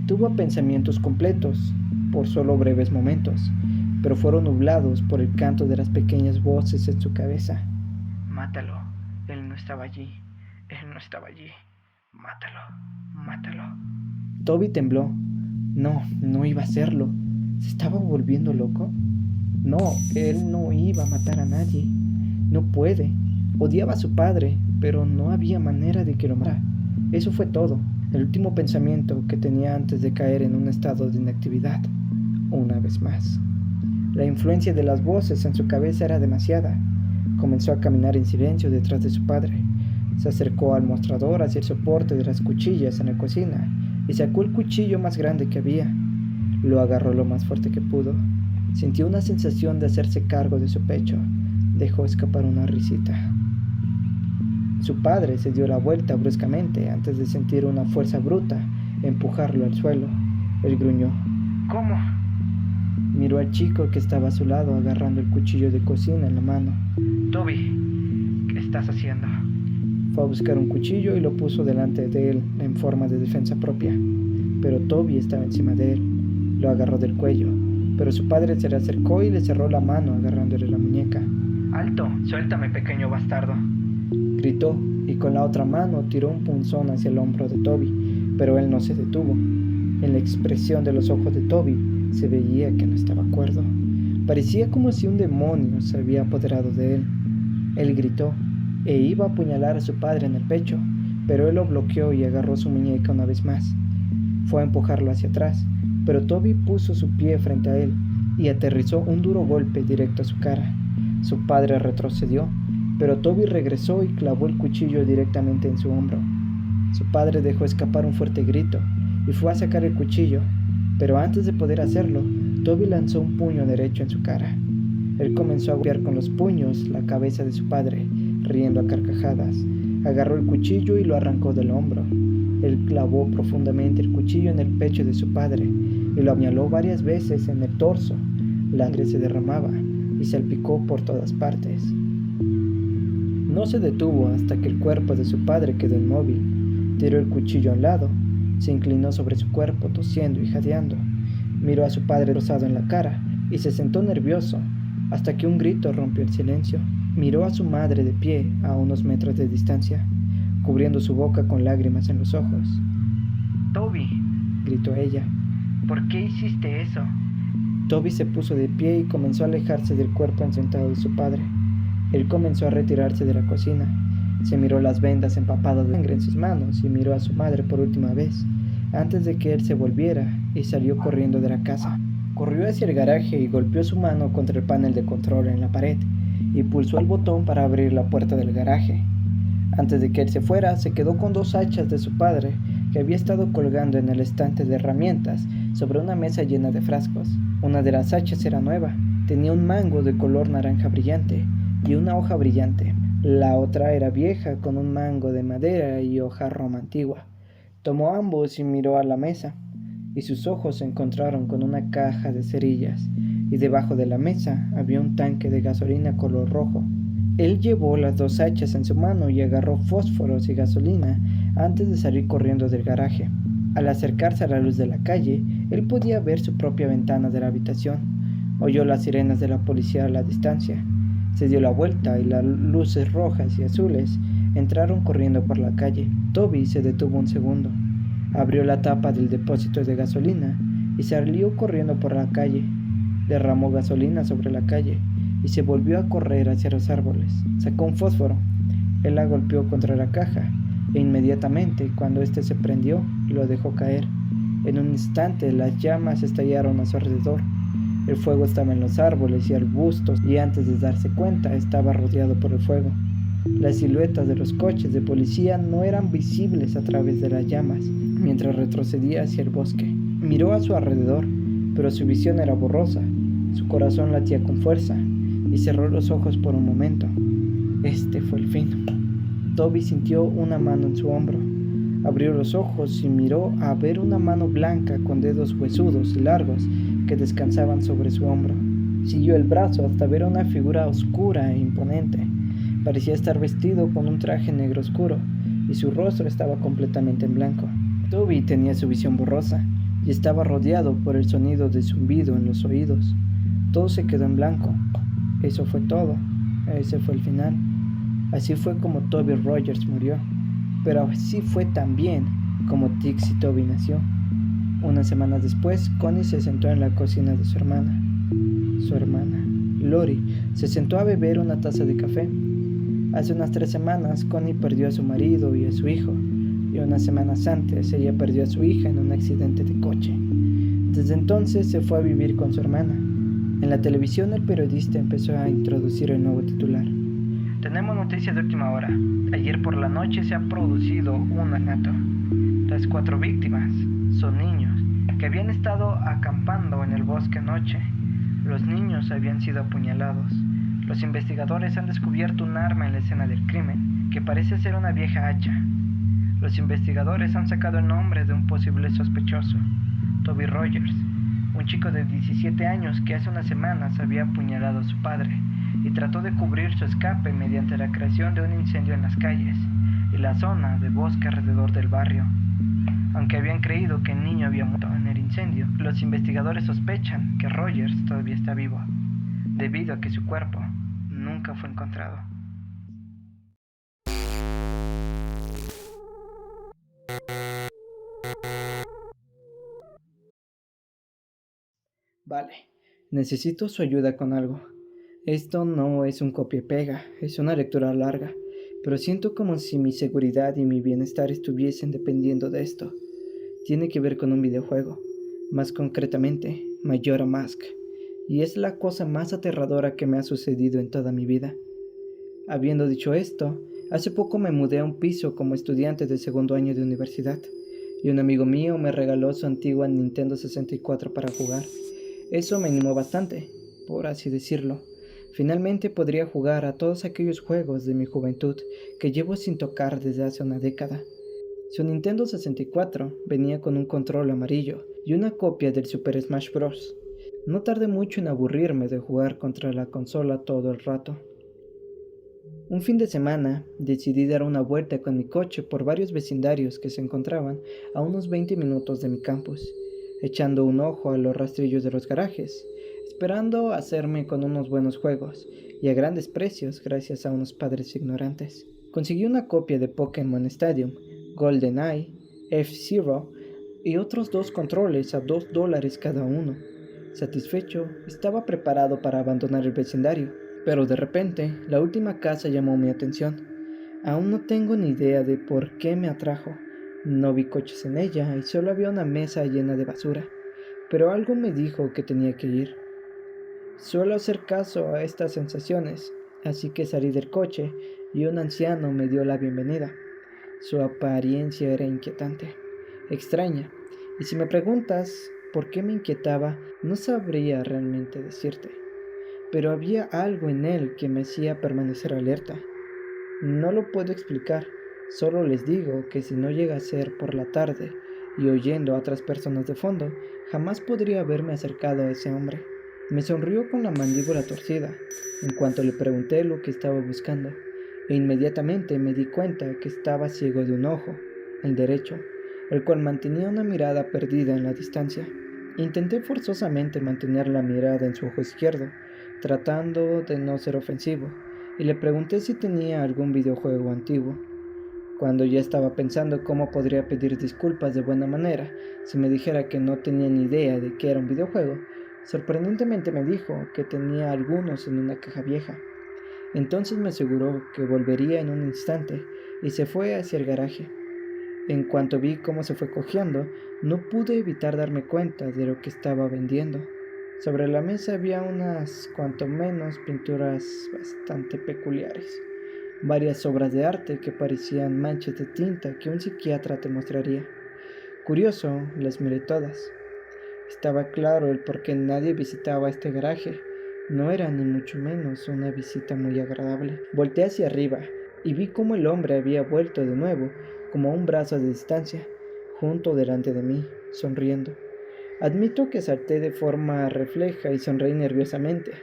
tuvo pensamientos completos, por solo breves momentos, pero fueron nublados por el canto de las pequeñas voces en su cabeza.
Mátalo, él no estaba allí, él no estaba allí, mátalo, mátalo.
Toby tembló. No iba a hacerlo. ¿Se estaba volviendo loco? No, él no iba a matar a nadie. No puede. Odiaba a su padre, pero no había manera de que lo matara. Eso fue todo. El último pensamiento que tenía antes de caer en un estado de inactividad. Una vez más. La influencia de las voces en su cabeza era demasiada. Comenzó a caminar en silencio detrás de su padre. Se acercó al mostrador hacia el soporte de las cuchillas en la cocina y sacó el cuchillo más grande que había. Lo agarró lo más fuerte que pudo. Sintió una sensación de hacerse cargo de su pecho. Dejó escapar una risita. Su padre se dio la vuelta bruscamente antes de sentir una fuerza bruta empujarlo al suelo. Él gruñó.
¿Cómo?
Miró al chico que estaba a su lado agarrando el cuchillo de cocina en la mano.
Toby, ¿qué estás haciendo?
Fue a buscar un cuchillo y lo puso delante de él en forma de defensa propia. Pero Toby estaba encima de él. Lo agarró del cuello, pero su padre se le acercó y le cerró la mano agarrándole la muñeca.
¡Alto! ¡Suéltame, pequeño bastardo!
Gritó y con la otra mano tiró un punzón hacia el hombro de Toby, pero él no se detuvo. En la expresión de los ojos de Toby se veía que no estaba cuerdo. Parecía como si un demonio se había apoderado de él. Él gritó e iba a apuñalar a su padre en el pecho, pero él lo bloqueó y agarró su muñeca una vez más. Fue a empujarlo hacia atrás, pero Toby puso su pie frente a él y aterrizó un duro golpe directo a su cara. Su padre retrocedió, pero Toby regresó y clavó el cuchillo directamente en su hombro. Su padre dejó escapar un fuerte grito y fue a sacar el cuchillo, pero antes de poder hacerlo, Toby lanzó un puño derecho en su cara. Él comenzó a golpear con los puños la cabeza de su padre, riendo a carcajadas. Agarró el cuchillo y lo arrancó del hombro. Él clavó profundamente el cuchillo en el pecho de su padre y lo apuñaló varias veces en el torso. La sangre se derramaba y salpicó por todas partes. No se detuvo hasta que el cuerpo de su padre quedó inmóvil. Tiró el cuchillo a un lado, se inclinó sobre su cuerpo tosiendo y jadeando. Miró a su padre rosado en la cara y se sentó nervioso hasta que un grito rompió el silencio. Miró a su madre de pie a unos metros de distancia, cubriendo su boca con lágrimas en los ojos.
Toby,
gritó ella.
¿Por qué hiciste eso?
Toby se puso de pie y comenzó a alejarse del cuerpo ensangrentado de su padre. Él comenzó a retirarse de la cocina. Se miró las vendas empapadas de sangre en sus manos y miró a su madre por última vez, antes de que él se volviera y salió corriendo de la casa. Corrió hacia el garaje y golpeó su mano contra el panel de control en la pared y pulsó el botón para abrir la puerta del garaje. Antes de que él se fuera, se quedó con 2 hachas de su padre que había estado colgando en el estante de herramientas sobre una mesa llena de frascos. Una de las hachas era nueva, tenía un mango de color naranja brillante y una hoja brillante. La otra era vieja, con un mango de madera y hoja roma antigua. Tomó ambos y miró a la mesa. y sus ojos se encontraron con una caja de cerillas, y debajo de la mesa había un tanque de gasolina color rojo. Él llevó las 2 hachas en su mano y agarró fósforos y gasolina antes de salir corriendo del garaje. Al acercarse a la luz de la calle, él podía ver su propia ventana de la habitación. Oyó las sirenas de la policía a la distancia. Se dio la vuelta y las luces rojas y azules entraron corriendo por la calle. Toby se detuvo un segundo. Abrió la tapa del depósito de gasolina y salió corriendo por la calle. Derramó gasolina sobre la calle y se volvió a correr hacia los árboles. Sacó un fósforo. Él la golpeó contra la caja e inmediatamente, cuando éste se prendió, lo dejó caer. En un instante las llamas estallaron a su alrededor. El fuego estaba en los árboles y arbustos y antes de darse cuenta estaba rodeado por el fuego. Las siluetas de los coches de policía no eran visibles a través de las llamas mientras retrocedía hacia el bosque. Miró a su alrededor, pero su visión era borrosa. Su corazón latía con fuerza y cerró los ojos por un momento. Este fue el fin. Toby sintió una mano en su hombro. Abrió los ojos y miró a ver una mano blanca con dedos huesudos y largos que descansaban sobre su hombro. Siguió el brazo hasta ver una figura oscura e imponente. Parecía estar vestido con un traje negro oscuro y su rostro estaba completamente en blanco. Toby tenía su visión borrosa y estaba rodeado por el sonido de zumbido en los oídos. Todo se quedó en blanco. Eso fue todo. Ese fue el final. Así fue como Toby Rogers murió. Pero así fue también como Tix y Toby nació. Unas semanas después, Connie se sentó en la cocina de su hermana. Su hermana, Lori, se sentó a beber una taza de café. Hace unas 3 semanas, Connie perdió a su marido y a su hijo. Y unas semanas antes, ella perdió a su hija en un accidente de coche. Desde entonces se fue a vivir con su hermana. En la televisión, el periodista empezó a introducir el nuevo titular.
Tenemos noticias de última hora. Ayer por la noche se ha producido un asesinato. Las 4 víctimas son niños que habían estado acampando en el bosque anoche. Los niños habían sido apuñalados. Los investigadores han descubierto un arma en la escena del crimen, que parece ser una vieja hacha. Los investigadores han sacado el nombre de un posible sospechoso, Toby Rogers, un chico de 17 años que hace unas semanas había apuñalado a su padre y trató de cubrir su escape mediante la creación de un incendio en las calles y la zona de bosque alrededor del barrio. Aunque habían creído que el niño había muerto en el incendio, los investigadores sospechan que Rogers todavía está vivo, debido a que su cuerpo nunca fue encontrado.
Vale, necesito su ayuda con algo. Esto no es un copia y pega, es una lectura larga, pero siento como si mi seguridad y mi bienestar estuviesen dependiendo de esto. Tiene que ver con un videojuego, más concretamente, Majora's Mask, y es la cosa más aterradora que me ha sucedido en toda mi vida. Habiendo dicho esto, hace poco me mudé a un piso como estudiante de 2º año de universidad, y un amigo mío me regaló su antigua Nintendo 64 para jugar. Eso me animó bastante, por así decirlo. Finalmente podría jugar a todos aquellos juegos de mi juventud que llevo sin tocar desde hace una década. Su Nintendo 64 venía con un control amarillo y una copia del Super Smash Bros. No tardé mucho en aburrirme de jugar contra la consola todo el rato. Un fin de semana decidí dar una vuelta con mi coche por varios vecindarios que se encontraban a unos 20 minutos de mi campus, echando un ojo a los rastrillos de los garajes, esperando hacerme con unos buenos juegos y a grandes precios gracias a unos padres ignorantes. Conseguí una copia de Pokémon Stadium, GoldenEye, F-Zero y otros 2 controles a $2 cada uno. Satisfecho, estaba preparado para abandonar el vecindario, pero de repente la última casa llamó mi atención. Aún no tengo ni idea de por qué me atrajo. No vi coches en ella y solo había una mesa llena de basura, pero algo me dijo que tenía que ir. Suelo hacer caso a estas sensaciones, así que salí del coche y un anciano me dio la bienvenida. Su apariencia era inquietante, extraña, y si me preguntas por qué me inquietaba, no sabría realmente decirte, pero había algo en él que me hacía permanecer alerta. No lo puedo explicar, solo les digo que si no llega a ser por la tarde, y oyendo a otras personas de fondo, jamás podría haberme acercado a ese hombre. Me sonrió con la mandíbula torcida en cuanto le pregunté lo que estaba buscando, e inmediatamente me di cuenta que estaba ciego de un ojo, el derecho, el cual mantenía una mirada perdida en la distancia. Intenté forzosamente mantener la mirada en su ojo izquierdo, tratando de no ser ofensivo, y le pregunté si tenía algún videojuego antiguo. Cuando ya estaba pensando cómo podría pedir disculpas de buena manera si me dijera que no tenía ni idea de qué era un videojuego, sorprendentemente me dijo que tenía algunos en una caja vieja. Entonces me aseguró que volvería en un instante y se fue hacia el garaje. En cuanto vi cómo se fue cojeando, no pude evitar darme cuenta de lo que estaba vendiendo. Sobre la mesa había unas cuanto menos pinturas bastante peculiares. Varias obras de arte que parecían manchas de tinta que un psiquiatra te mostraría. Curioso, las miré todas. Estaba claro el por qué nadie visitaba este garaje. No era ni mucho menos una visita muy agradable. Volteé hacia arriba y vi cómo el hombre había vuelto de nuevo, como a un brazo de distancia, junto delante de mí, sonriendo. Admito que salté de forma refleja y sonreí nerviosamente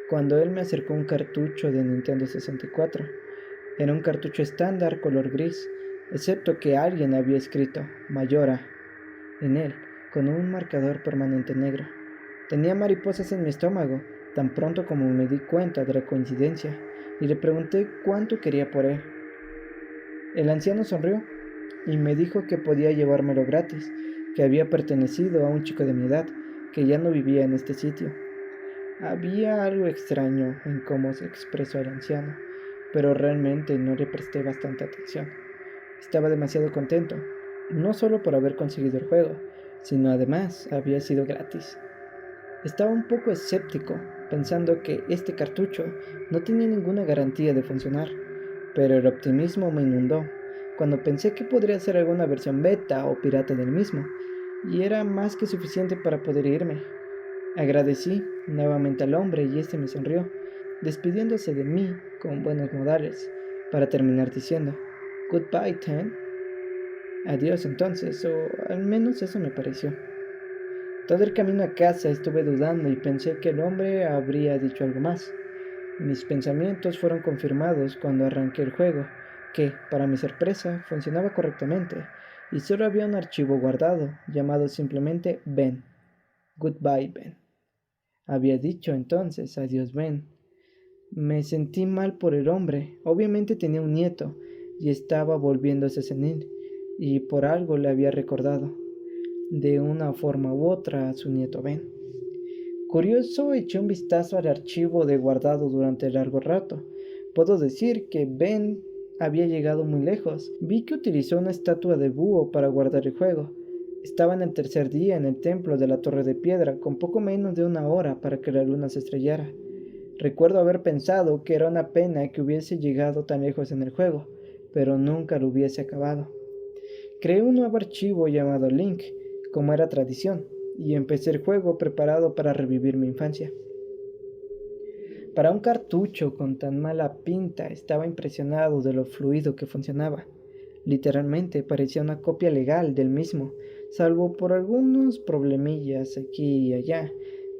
cuando él me acercó un cartucho de Nintendo 64. Era un cartucho estándar color gris, excepto que alguien había escrito Mayora en él, con un marcador permanente negro. Tenía mariposas en mi estómago, tan pronto como me di cuenta de la coincidencia, y le pregunté cuánto quería por él. El anciano sonrió y me dijo que podía llevármelo gratis, que había pertenecido a un chico de mi edad, que ya no vivía en este sitio. Había algo extraño en cómo se expresó el anciano, pero realmente no le presté bastante atención. Estaba demasiado contento, no solo por haber conseguido el juego, sino además había sido gratis. Estaba un poco escéptico, pensando que este cartucho no tenía ninguna garantía de funcionar, pero el optimismo me inundó cuando pensé que podría ser alguna versión beta o pirata del mismo, y era más que suficiente para poder irme. Agradecí nuevamente al hombre y este me sonrió, despidiéndose de mí con buenos modales, para terminar diciendo, "Goodbye, Ten". Adiós entonces, o al menos eso me pareció. Todo el camino a casa estuve dudando y pensé que el hombre habría dicho algo más. Mis pensamientos fueron confirmados cuando arranqué el juego, que, para mi sorpresa, funcionaba correctamente, y solo había un archivo guardado, llamado simplemente Ben. Goodbye, Ben. Había dicho entonces adiós, Ben. Me sentí mal por el hombre. Obviamente tenía un nieto, y estaba volviéndose senil, y por algo le había recordado, de una forma u otra, a su nieto Ben. Curioso, eché un vistazo al archivo de guardado durante largo rato. Puedo decir que Ben había llegado muy lejos. Vi que utilizó una estatua de búho para guardar el juego. Estaba en el tercer día en el templo de la Torre de Piedra, con poco menos de una hora para que la luna se estrellara. Recuerdo haber pensado que era una pena que hubiese llegado tan lejos en el juego, pero nunca lo hubiese acabado. Creé un nuevo archivo llamado Link, como era tradición, y empecé el juego preparado para revivir mi infancia. Para un cartucho con tan mala pinta, estaba impresionado de lo fluido que funcionaba. Literalmente parecía una copia legal del mismo, salvo por algunos problemillas aquí y allá,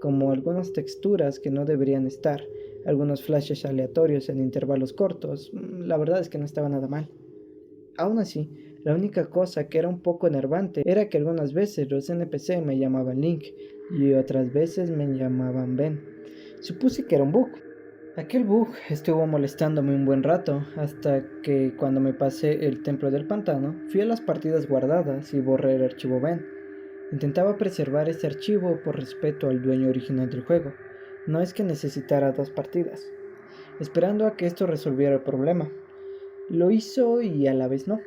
como algunas texturas que no deberían estar, algunos flashes aleatorios en intervalos cortos. La verdad es que no estaba nada mal. Aún así, la única cosa que era un poco enervante era que algunas veces los NPC me llamaban Link y otras veces me llamaban Ben. Supuse que era un bug. Aquel bug estuvo molestándome un buen rato, hasta que cuando me pasé el templo del pantano, fui a las partidas guardadas y borré el archivo Ben. Intentaba preservar este archivo por respeto al dueño original del juego. No es que necesitara 2 partidas, esperando a que esto resolviera el problema. Lo hizo y a la vez no.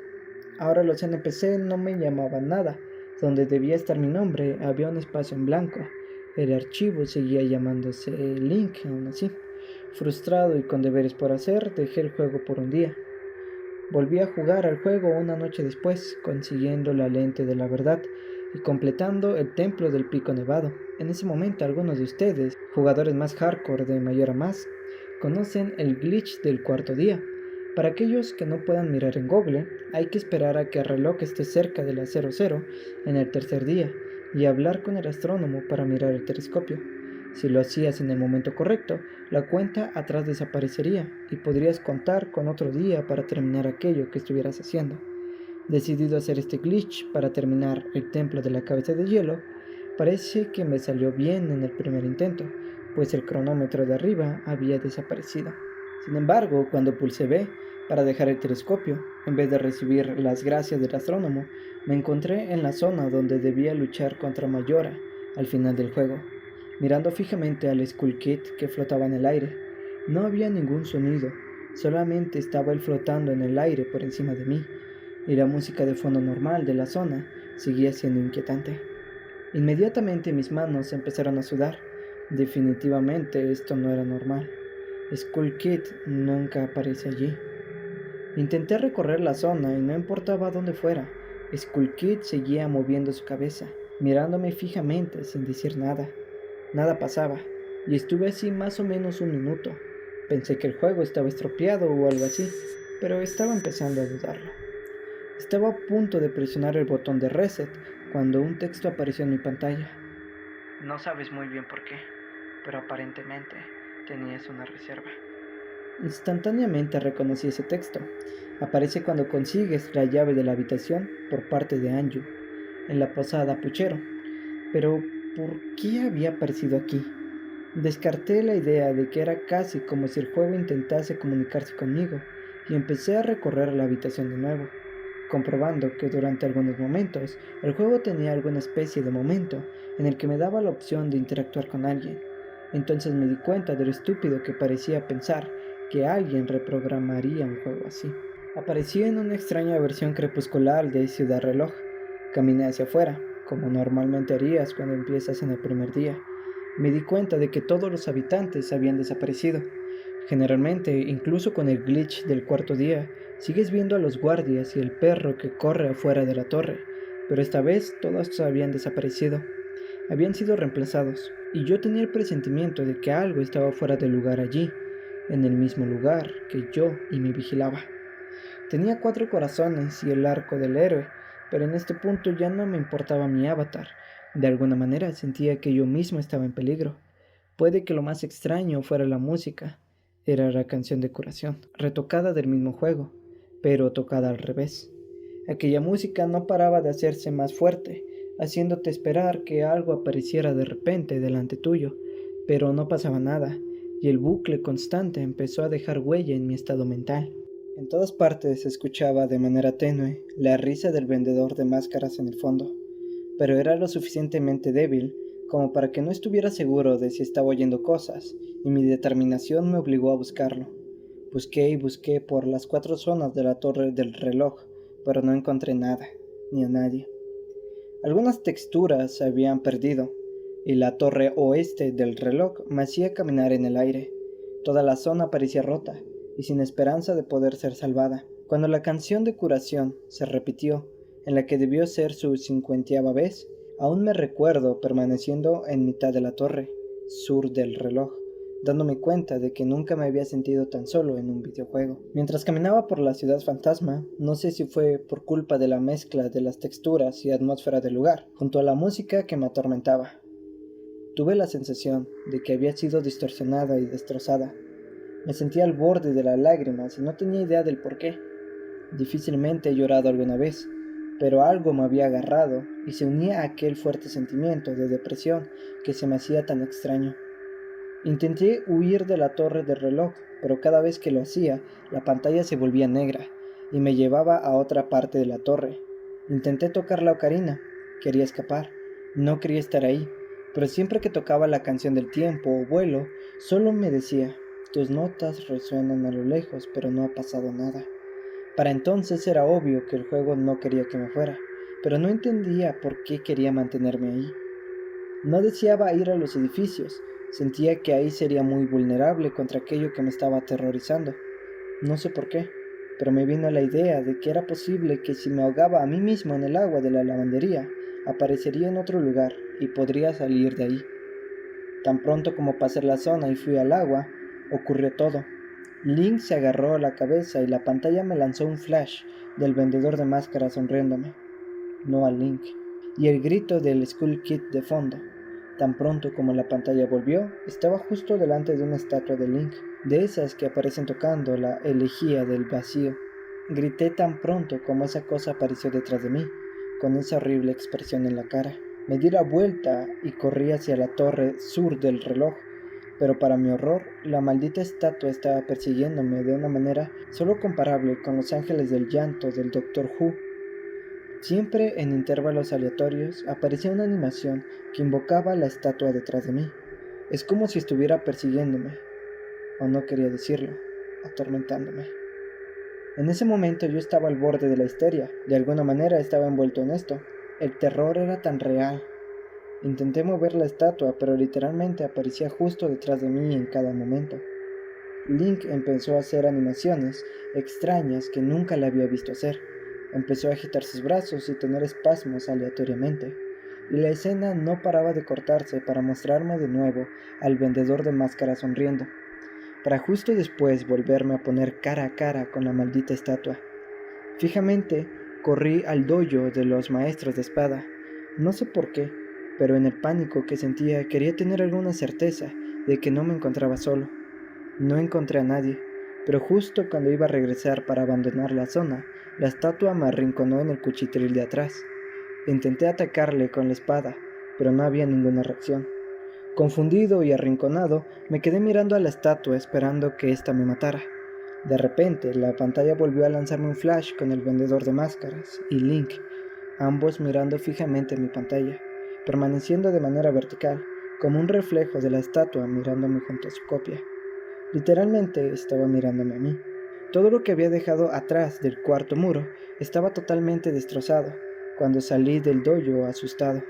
Ahora los NPC no me llamaban nada. Donde debía estar mi nombre había un espacio en blanco. El archivo seguía llamándose Link aún así. Frustrado y con deberes por hacer, dejé el juego por un día. Volví a jugar al juego una noche después, consiguiendo la lente de la verdad y completando el templo del pico nevado. En ese momento algunos de ustedes, jugadores más hardcore de Mayora Mask, conocen el glitch del cuarto día. Para aquellos que no puedan mirar en Google, hay que esperar a que el reloj esté cerca de la 00 en el tercer día y hablar con el astrónomo para mirar el telescopio. Si lo hacías en el momento correcto, la cuenta atrás desaparecería y podrías contar con otro día para terminar aquello que estuvieras haciendo. Decidido hacer este glitch para terminar el templo de la cabeza de hielo, parece que me salió bien en el primer intento, pues el cronómetro de arriba había desaparecido. Sin embargo, cuando pulsé B para dejar el telescopio, en vez de recibir las gracias del astrónomo, me encontré en la zona donde debía luchar contra Mayora al final del juego, mirando fijamente al Skull Kid que flotaba en el aire. No había ningún sonido, solamente estaba él flotando en el aire por encima de mí, y la música de fondo normal de la zona seguía siendo inquietante. Inmediatamente mis manos empezaron a sudar. Definitivamente esto no era normal. Skull Kid nunca aparece allí. Intenté recorrer la zona y no importaba dónde fuera, Skull Kid seguía moviendo su cabeza, mirándome fijamente sin decir nada. Nada pasaba, y estuve así más o menos un minuto. Pensé que el juego estaba estropeado o algo así, pero estaba empezando a dudarlo. Estaba a punto de presionar el botón de reset cuando un texto apareció en mi pantalla.
No sabes muy bien por qué, pero aparentemente tenías una reserva.
Instantáneamente reconocí ese texto. Aparece cuando consigues la llave de la habitación por parte de Anju, en la posada Puchero. Pero, ¿por qué había aparecido aquí? Descarté la idea de que era casi como si el juego intentase comunicarse conmigo, y empecé a recorrer la habitación de nuevo, comprobando que durante algunos momentos el juego tenía alguna especie de momento en el que me daba la opción de interactuar con alguien. Entonces me di cuenta de lo estúpido que parecía pensar que alguien reprogramaría un juego así. Aparecí en una extraña versión crepuscular de Ciudad Reloj. Caminé hacia afuera, como normalmente harías cuando empiezas en el primer día. Me di cuenta de que todos los habitantes habían desaparecido. Generalmente, incluso con el glitch del cuarto día, sigues viendo a los guardias y el perro que corre afuera de la torre, pero esta vez todos habían desaparecido. Habían sido reemplazados, y yo tenía el presentimiento de que algo estaba fuera de lugar allí, en el mismo lugar que yo y me vigilaba. Tenía 4 corazones y el arco del héroe, pero en este punto ya no me importaba mi avatar. De alguna manera sentía que yo mismo estaba en peligro. Puede que lo más extraño fuera la música. Era la canción de curación, retocada del mismo juego, pero tocada al revés. Aquella música no paraba de hacerse más fuerte, haciéndote esperar que algo apareciera de repente delante tuyo, pero no pasaba nada, y el bucle constante empezó a dejar huella en mi estado mental. En todas partes se escuchaba de manera tenue la risa del vendedor de máscaras en el fondo, pero era lo suficientemente débil como para que no estuviera seguro de si estaba oyendo cosas, y mi determinación me obligó a buscarlo. Busqué y busqué por las 4 zonas de la torre del reloj, pero no encontré nada, ni a nadie. Algunas texturas se habían perdido, y la torre oeste del reloj me hacía caminar en el aire. Toda la zona parecía rota, y sin esperanza de poder ser salvada. Cuando la canción de curación se repitió, en la que debió ser su 50ª vez, aún me recuerdo permaneciendo en mitad de la torre sur del reloj, dándome cuenta de que nunca me había sentido tan solo en un videojuego. Mientras caminaba por la ciudad fantasma, no sé si fue por culpa de la mezcla de las texturas y atmósfera del lugar, junto a la música que me atormentaba, tuve la sensación de que había sido distorsionada y destrozada. Me sentía al borde de las lágrimas y no tenía idea del por qué. Difícilmente he llorado alguna vez, pero algo me había agarrado y se unía a aquel fuerte sentimiento de depresión que se me hacía tan extraño. Intenté huir de la torre del reloj, pero cada vez que lo hacía, la pantalla se volvía negra y me llevaba a otra parte de la torre. Intenté tocar la ocarina, quería escapar, no quería estar ahí, pero siempre que tocaba la canción del tiempo o vuelo, solo me decía: tus notas resuenan a lo lejos, pero no ha pasado nada. Para entonces era obvio que el juego no quería que me fuera, pero no entendía por qué quería mantenerme ahí. No deseaba ir a los edificios, sentía que ahí sería muy vulnerable contra aquello que me estaba aterrorizando. No sé por qué, pero me vino la idea de que era posible que si me ahogaba a mí mismo en el agua de la lavandería, aparecería en otro lugar y podría salir de ahí. Tan pronto como pasé la zona y fui al agua, ocurrió todo. Link se agarró a la cabeza y la pantalla me lanzó un flash del vendedor de máscaras sonriéndome, no a Link, y el grito del Skull Kid de fondo. Tan pronto como la pantalla volvió, estaba justo delante de una estatua de Link, de esas que aparecen tocando la elegía del vacío. Grité tan pronto como esa cosa apareció detrás de mí, con esa horrible expresión en la cara. Me di la vuelta y corrí hacia la torre sur del reloj, pero para mi horror, la maldita estatua estaba persiguiéndome de una manera solo comparable con los ángeles del llanto del Doctor Who. Siempre en intervalos aleatorios aparecía una animación que invocaba a la estatua detrás de mí. Es como si estuviera persiguiéndome, o no quería decirlo, atormentándome. En ese momento yo estaba al borde de la histeria, de alguna manera estaba envuelto en esto. El terror era tan real. Intenté mover la estatua, pero literalmente aparecía justo detrás de mí en cada momento. Link empezó a hacer animaciones extrañas que nunca le había visto hacer. Empezó a agitar sus brazos y tener espasmos aleatoriamente, y la escena no paraba de cortarse para mostrarme de nuevo al vendedor de máscaras sonriendo, para justo después volverme a poner cara a cara con la maldita estatua. Fijamente corrí al dojo de los maestros de espada. No sé por qué, pero en el pánico que sentía quería tener alguna certeza de que no me encontraba solo. No encontré a nadie, pero justo cuando iba a regresar para abandonar la zona, la estatua me arrinconó en el cuchitril de atrás. Intenté atacarle con la espada, pero no había ninguna reacción. Confundido y arrinconado, me quedé mirando a la estatua esperando que ésta me matara. De repente, la pantalla volvió a lanzarme un flash con el vendedor de máscaras y Link, ambos mirando fijamente mi pantalla, permaneciendo de manera vertical, como un reflejo de la estatua mirándome junto a su copia. Literalmente estaba mirándome a mí. Todo lo que había dejado atrás del cuarto muro estaba totalmente destrozado cuando salí del dojo asustado.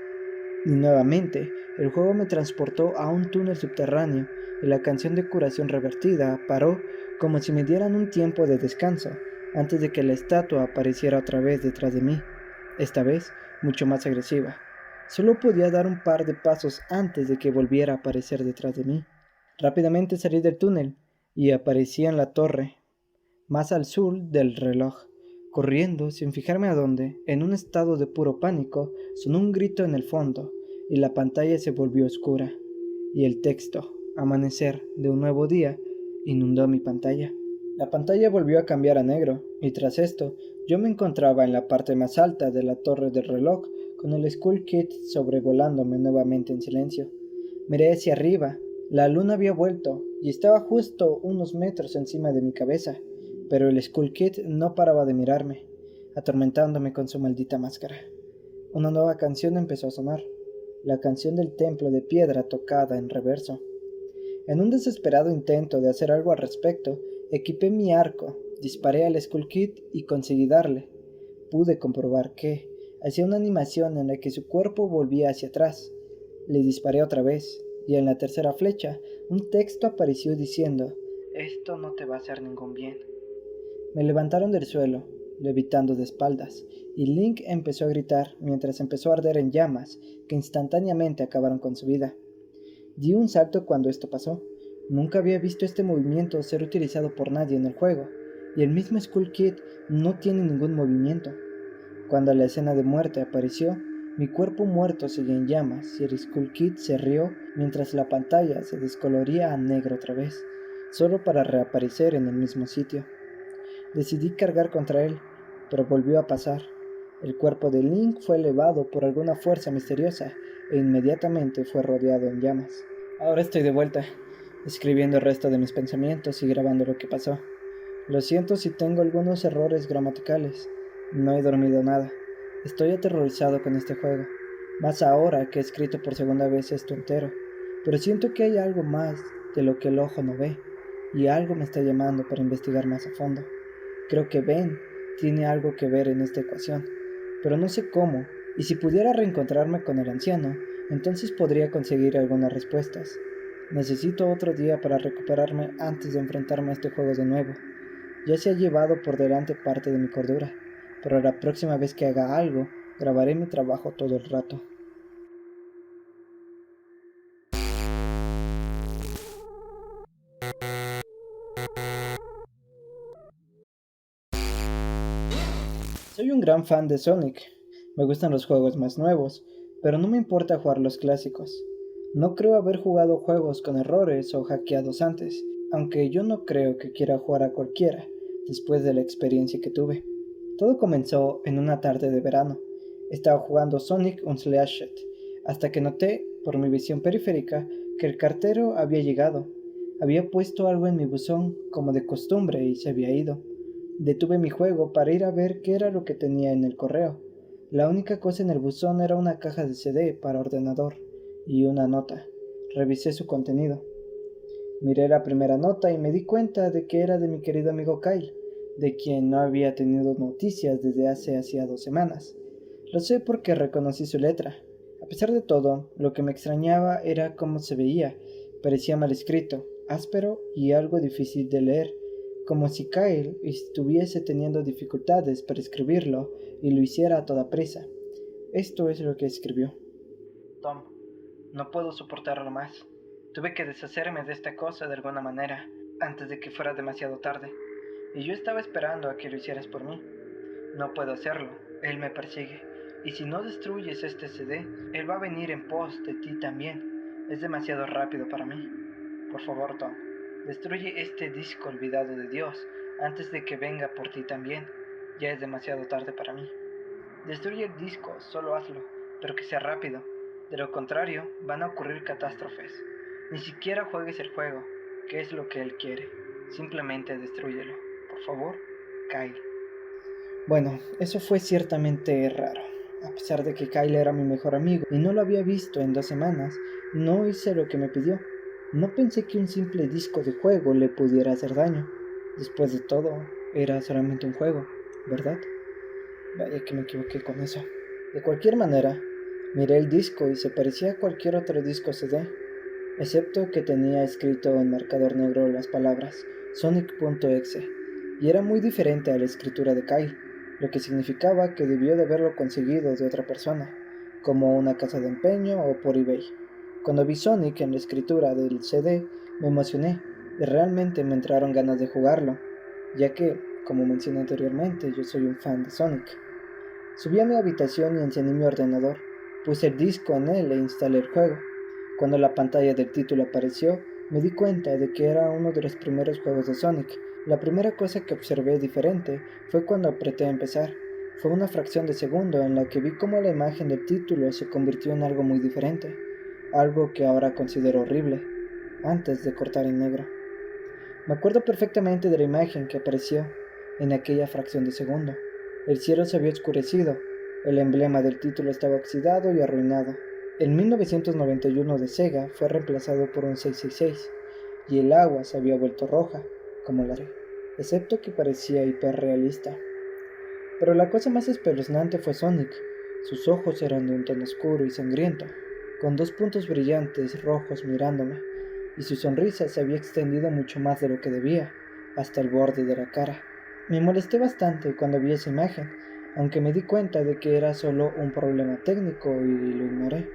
Y nuevamente, el juego me transportó a un túnel subterráneo y la canción de curación revertida paró como si me dieran un tiempo de descanso antes de que la estatua apareciera otra vez detrás de mí, esta vez mucho más agresiva. Solo podía dar un par de pasos antes de que volviera a aparecer detrás de mí. Rápidamente salí del túnel y aparecí en la torre, más al sur del reloj. Corriendo, sin fijarme a dónde, en un estado de puro pánico, sonó un grito en el fondo, y la pantalla se volvió oscura, y el texto, amanecer de un nuevo día, inundó mi pantalla. La pantalla volvió a cambiar a negro, y tras esto, yo me encontraba en la parte más alta de la torre del reloj, con el Skull Kid sobrevolándome nuevamente en silencio. Miré hacia arriba, la luna había vuelto, y estaba justo unos metros encima de mi cabeza. Pero el Skull Kid no paraba de mirarme, atormentándome con su maldita máscara. Una nueva canción empezó a sonar, la canción del templo de piedra tocada en reverso. En un desesperado intento de hacer algo al respecto, equipé mi arco, disparé al Skull Kid y conseguí darle. Pude comprobar que hacía una animación en la que su cuerpo volvía hacia atrás. Le disparé otra vez, y en la tercera flecha, un texto apareció diciendo: «Esto no te va a hacer ningún bien». Me levantaron del suelo, levitando de espaldas, y Link empezó a gritar mientras empezó a arder en llamas que instantáneamente acabaron con su vida. Di un salto cuando esto pasó. Nunca había visto este movimiento ser utilizado por nadie en el juego, y el mismo Skull Kid no tiene ningún movimiento. Cuando la escena de muerte apareció, mi cuerpo muerto seguía en llamas y el Skull Kid se rió mientras la pantalla se descoloría a negro otra vez, solo para reaparecer en el mismo sitio. Decidí cargar contra él, pero volvió a pasar. El cuerpo de Link fue elevado por alguna fuerza misteriosa e inmediatamente fue rodeado en llamas. Ahora estoy de vuelta, escribiendo el resto de mis pensamientos y grabando lo que pasó. Lo siento si tengo algunos errores gramaticales. No he dormido nada. Estoy aterrorizado con este juego, más ahora que he escrito por segunda vez esto entero. Pero siento que hay algo más de lo que el ojo no ve, y algo me está llamando para investigar más a fondo. Creo que Ben tiene algo que ver en esta ecuación, pero no sé cómo, y si pudiera reencontrarme con el anciano, entonces podría conseguir algunas respuestas. Necesito otro día para recuperarme antes de enfrentarme a este juego de nuevo. Ya se ha llevado por delante parte de mi cordura, pero la próxima vez que haga algo, grabaré mi trabajo todo el rato. gran fan de Sonic. Me gustan los juegos más nuevos, pero no me importa jugar los clásicos. No creo haber jugado juegos con errores o hackeados antes, aunque yo no creo que quiera jugar a cualquiera, después de la experiencia que tuve. Todo comenzó en una tarde de verano. Estaba jugando Sonic Unleashed, hasta que noté, por mi visión periférica, que el cartero había llegado. Había puesto algo en mi buzón, como de costumbre, y se había ido. Detuve mi juego para ir a ver qué era lo que tenía en el correo. La única cosa en el buzón era una caja de CD para ordenador y una nota. Revisé su contenido. Miré la primera nota y me di cuenta de que era de mi querido amigo Kyle, de quien no había tenido noticias desde hacía 2 semanas. Lo sé porque reconocí su letra. A pesar de todo, lo que me extrañaba era cómo se veía. Parecía mal escrito, áspero y algo difícil de leer, como si Kyle estuviese teniendo dificultades para escribirlo y lo hiciera a toda prisa. Esto es lo que escribió.
Tom, no puedo soportarlo más. Tuve que deshacerme de esta cosa de alguna manera, antes de que fuera demasiado tarde. Y yo estaba esperando a que lo hicieras por mí. No puedo hacerlo, él me persigue. Y si no destruyes este CD, él va a venir en pos de ti también. Es demasiado rápido para mí. Por favor, Tom, destruye este disco olvidado de Dios antes de que venga por ti también. Ya es demasiado tarde para mí. Destruye el disco, solo hazlo, pero que sea rápido. De lo contrario, van a ocurrir catástrofes. Ni siquiera juegues el juego, que es lo que él quiere. Simplemente destrúyelo. Por favor, Kyle.
Bueno, eso fue ciertamente raro. A pesar de que Kyle era mi mejor amigo y no lo había visto en 2 semanas, no hice lo que me pidió. No pensé que un simple disco de juego le pudiera hacer daño. Después de todo, era solamente un juego, ¿verdad? Vaya que me equivoqué con eso. De cualquier manera, miré el disco y se parecía a cualquier otro disco CD, excepto que tenía escrito en marcador negro las palabras Sonic.exe, y era muy diferente a la escritura de Kyle, lo que significaba que debió de haberlo conseguido de otra persona, como una casa de empeño o por eBay. Cuando vi Sonic en la escritura del CD, me emocioné y realmente me entraron ganas de jugarlo, ya que, como mencioné anteriormente, yo soy un fan de Sonic. Subí a mi habitación y encendí mi ordenador, puse el disco en él e instalé el juego. Cuando la pantalla del título apareció, me di cuenta de que era uno de los primeros juegos de Sonic. La primera cosa que observé diferente fue cuando apreté a empezar. Fue una fracción de segundo en la que vi cómo la imagen del título se convirtió en algo muy diferente, algo que ahora considero horrible, antes de cortar en negro. Me acuerdo perfectamente de la imagen que apareció en aquella fracción de segundo. El cielo se había oscurecido, el emblema del título estaba oxidado y arruinado. El 1991 de Sega fue reemplazado por un 666, y el agua se había vuelto roja, como la arena, excepto que parecía hiperrealista. Pero la cosa más espeluznante fue Sonic. Sus ojos eran de un tono oscuro y sangriento, con 2 puntos brillantes rojos mirándome, y su sonrisa se había extendido mucho más de lo que debía, hasta el borde de la cara. Me molesté bastante cuando vi esa imagen, aunque me di cuenta de que era solo un problema técnico y lo ignoré.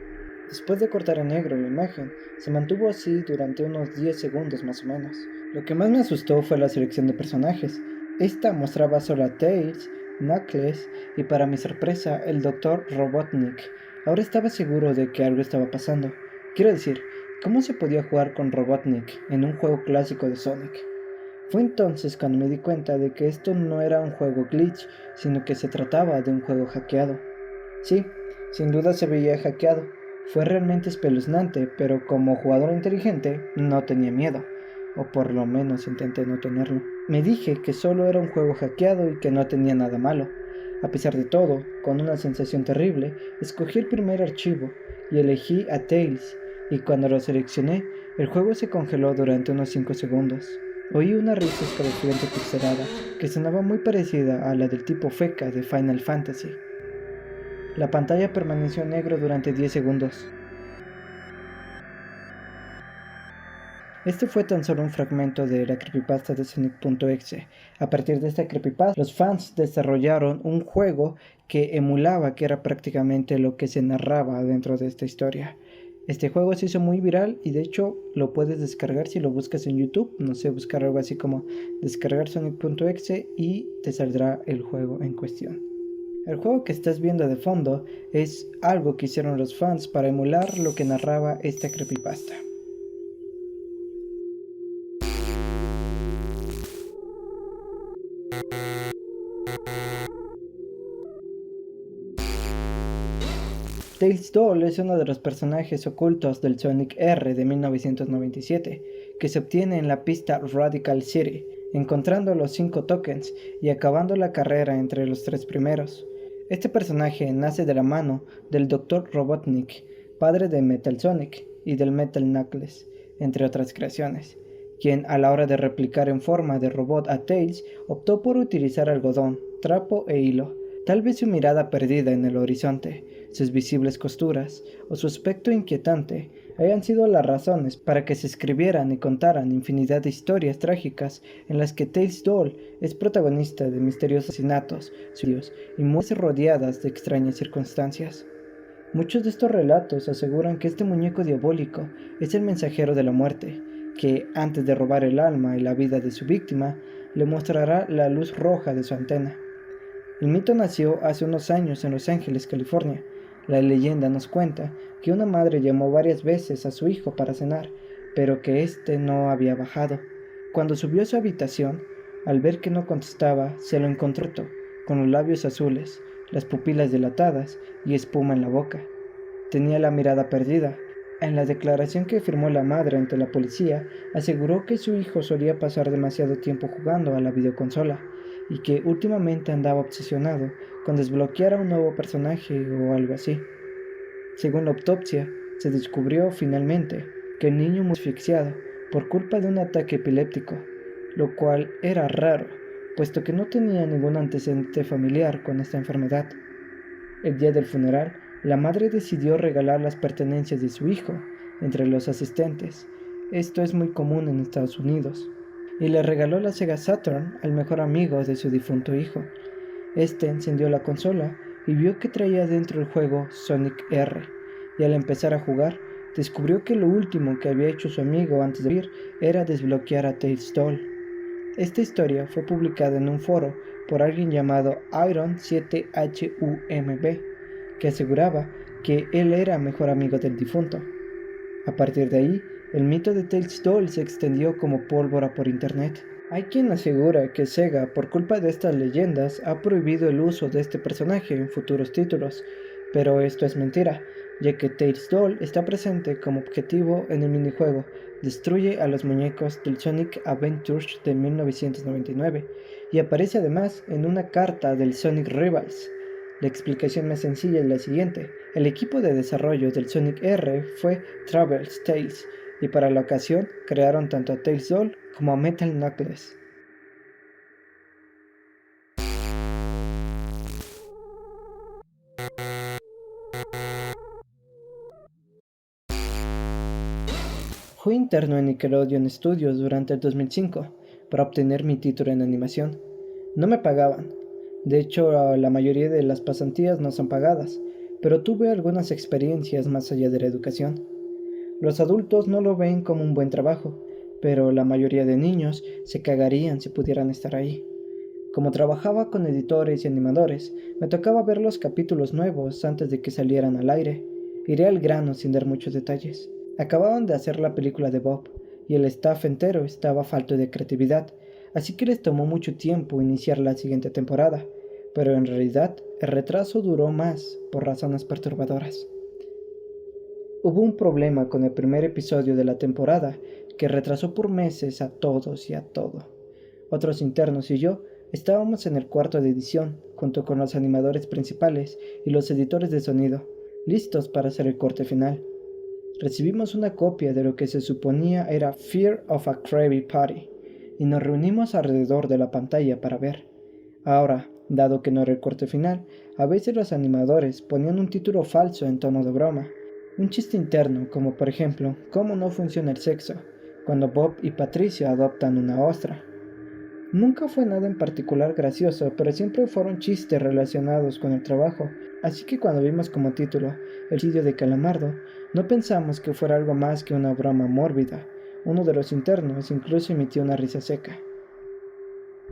Después de cortar en negro la imagen, se mantuvo así durante unos 10 segundos más o menos. Lo que más me asustó fue la selección de personajes. Esta mostraba solo a Tails, Knuckles y, para mi sorpresa, el Dr. Robotnik. Ahora estaba seguro de que algo estaba pasando. Quiero decir, ¿cómo se podía jugar con Robotnik en un juego clásico de Sonic? Fue entonces cuando me di cuenta de que esto no era un juego glitch, sino que se trataba de un juego hackeado. Sí, sin duda se veía hackeado. Fue realmente espeluznante, pero como jugador inteligente no tenía miedo, o por lo menos intenté no tenerlo. Me dije que solo era un juego hackeado y que no tenía nada malo. A pesar de todo, con una sensación terrible, escogí el primer archivo y elegí a Tails, y cuando lo seleccioné, el juego se congeló durante unos 5 segundos. Oí una risa escalofriante pixelada que sonaba muy parecida a la del tipo feca de Final Fantasy. La pantalla permaneció en negro durante 10 segundos. Este fue tan solo un fragmento de la creepypasta de Sonic.exe. A partir de esta creepypasta, los fans desarrollaron un juego que emulaba, que era prácticamente lo que se narraba dentro de esta historia. Este juego se hizo muy viral y de hecho lo puedes descargar si lo buscas en YouTube. No sé, buscar algo así como descargar Sonic.exe y te saldrá el juego en cuestión. El juego que estás viendo de fondo es algo que hicieron los fans para emular lo que narraba esta creepypasta. Tails Doll es uno de los personajes ocultos del Sonic R de 1997, que se obtiene en la pista Radical City, encontrando los 5 tokens y acabando la carrera entre los 3 primeros. Este personaje nace de la mano del Dr. Robotnik, padre de Metal Sonic y del Metal Knuckles, entre otras creaciones, quien a la hora de replicar en forma de robot a Tails optó por utilizar algodón, trapo e hilo. Tal vez su mirada perdida en el horizonte, sus visibles costuras o su aspecto inquietante hayan sido las razones para que se escribieran y contaran infinidad de historias trágicas en las que Tails Doll es protagonista de misteriosos asesinatos, suicidios y muertes rodeadas de extrañas circunstancias. Muchos de estos relatos aseguran que este muñeco diabólico es el mensajero de la muerte, que antes de robar el alma y la vida de su víctima, le mostrará la luz roja de su antena. El mito nació hace unos años en Los Ángeles, California. La leyenda nos cuenta que una madre llamó varias veces a su hijo para cenar, pero que éste no había bajado. Cuando subió a su habitación, al ver que no contestaba, se lo encontró con los labios azules, las pupilas dilatadas y espuma en la boca. Tenía la mirada perdida. En la declaración que firmó la madre ante la policía, aseguró que su hijo solía pasar demasiado tiempo jugando a la videoconsola y que últimamente andaba obsesionado con desbloquear a un nuevo personaje o algo así. Según la autopsia, se descubrió finalmente que el niño murió asfixiado por culpa de un ataque epiléptico, lo cual era raro, puesto que no tenía ningún antecedente familiar con esta enfermedad. El día del funeral, la madre decidió regalar las pertenencias de su hijo entre los asistentes. Esto es muy común en Estados Unidos. Y le regaló la Sega Saturn al mejor amigo de su difunto hijo. Este encendió la consola y vio que traía dentro el juego Sonic R, y al empezar a jugar, descubrió que lo último que había hecho su amigo antes de morir era desbloquear a Tails Doll. Esta historia fue publicada en un foro por alguien llamado Iron7HUMB, que aseguraba que él era mejor amigo del difunto. A partir de ahí, el mito de Tails Doll se extendió como pólvora por internet. Hay quien asegura que Sega, por culpa de estas leyendas, ha prohibido el uso de este personaje en futuros títulos, pero esto es mentira, ya que Tails Doll está presente como objetivo en el minijuego Destruye a los muñecos del Sonic Adventures de 1999, y aparece además en una carta del Sonic Rivals. La explicación más sencilla es la siguiente: el equipo de desarrollo del Sonic R fue Traverse Tales, y para la ocasión crearon tanto a Tails Doll como a Metal Knuckles. Fui interno en Nickelodeon Studios durante el 2005 para obtener mi título en animación. No me pagaban. De hecho, la mayoría de las pasantías no son pagadas, pero tuve algunas experiencias más allá de la educación. Los adultos no lo ven como un buen trabajo, pero la mayoría de niños se cagarían si pudieran estar ahí. Como trabajaba con editores y animadores, me tocaba ver los capítulos nuevos antes de que salieran al aire. Iré al grano sin dar muchos detalles. Acababan de hacer la película de Bob, y el staff entero estaba falto de creatividad, así que les tomó mucho tiempo iniciar la siguiente temporada, pero en realidad el retraso duró más por razones perturbadoras. Hubo un problema con el primer episodio de la temporada que retrasó por meses a todos y a todo. Otros internos y yo estábamos en el cuarto de edición, junto con los animadores principales y los editores de sonido, listos para hacer el corte final. Recibimos una copia de lo que se suponía era Fear of a Krabby Patty, y nos reunimos alrededor de la pantalla para ver. Ahora, dado que no era el corte final, a veces los animadores ponían un título falso en tono de broma. Un chiste interno, como por ejemplo, cómo no funciona el sexo, cuando Bob y Patricia adoptan una ostra. Nunca fue nada en particular gracioso, pero siempre fueron chistes relacionados con el trabajo, así que cuando vimos como título El suicidio de Calamardo, no pensamos que fuera algo más que una broma mórbida. Uno de los internos incluso emitió una risa seca.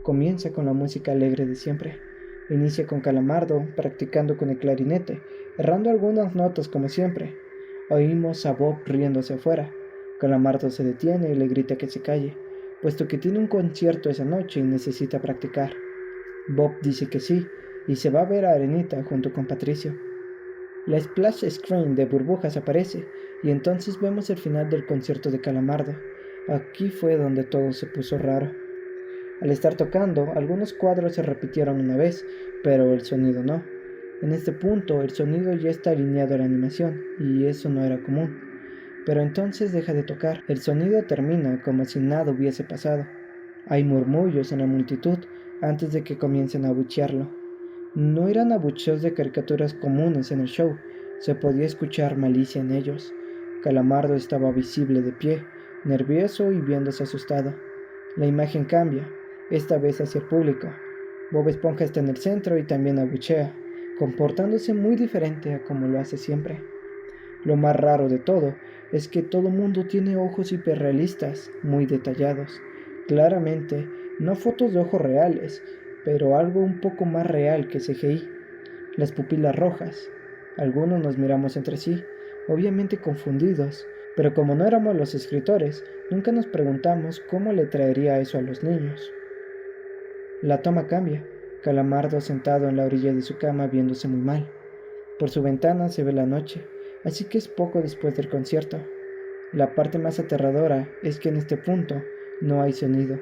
Comienza con la música alegre de siempre, Inicia con Calamardo practicando con el clarinete, errando algunas notas como siempre. Oímos a Bob riéndose afuera. Calamardo se detiene y le grita que se calle, puesto que tiene un concierto esa noche y necesita practicar. Bob dice que sí, y se va a ver a Arenita junto con Patricio. La splash screen de burbujas aparece, y entonces vemos el final del concierto de Calamardo. Aquí fue donde todo se puso raro. Al estar tocando, algunos cuadros se repitieron una vez, pero el sonido no. En este punto, el sonido ya está alineado a la animación, y eso no era común. Pero entonces deja de tocar. El sonido termina como si nada hubiese pasado. Hay murmullos en la multitud antes de que comiencen a abuchearlo. No eran abucheos de caricaturas comunes en el show, se podía escuchar malicia en ellos. Calamardo estaba visible de pie, nervioso y viéndose asustado. La imagen cambia, esta vez hacia el público. Bob Esponja está en el centro y también abuchea, comportándose muy diferente a como lo hace siempre. Lo más raro de todo es que todo mundo tiene ojos hiperrealistas, muy detallados. Claramente, no fotos de ojos reales, pero algo un poco más real que CGI. Las pupilas rojas. Algunos nos miramos entre sí, obviamente confundidos, pero como no éramos los escritores, nunca nos preguntamos cómo le traería eso a los niños. La toma cambia, Calamardo sentado en la orilla de su cama viéndose muy mal. Por su ventana se ve la noche, así que es poco después del concierto. La parte más aterradora es que en este punto no hay sonido.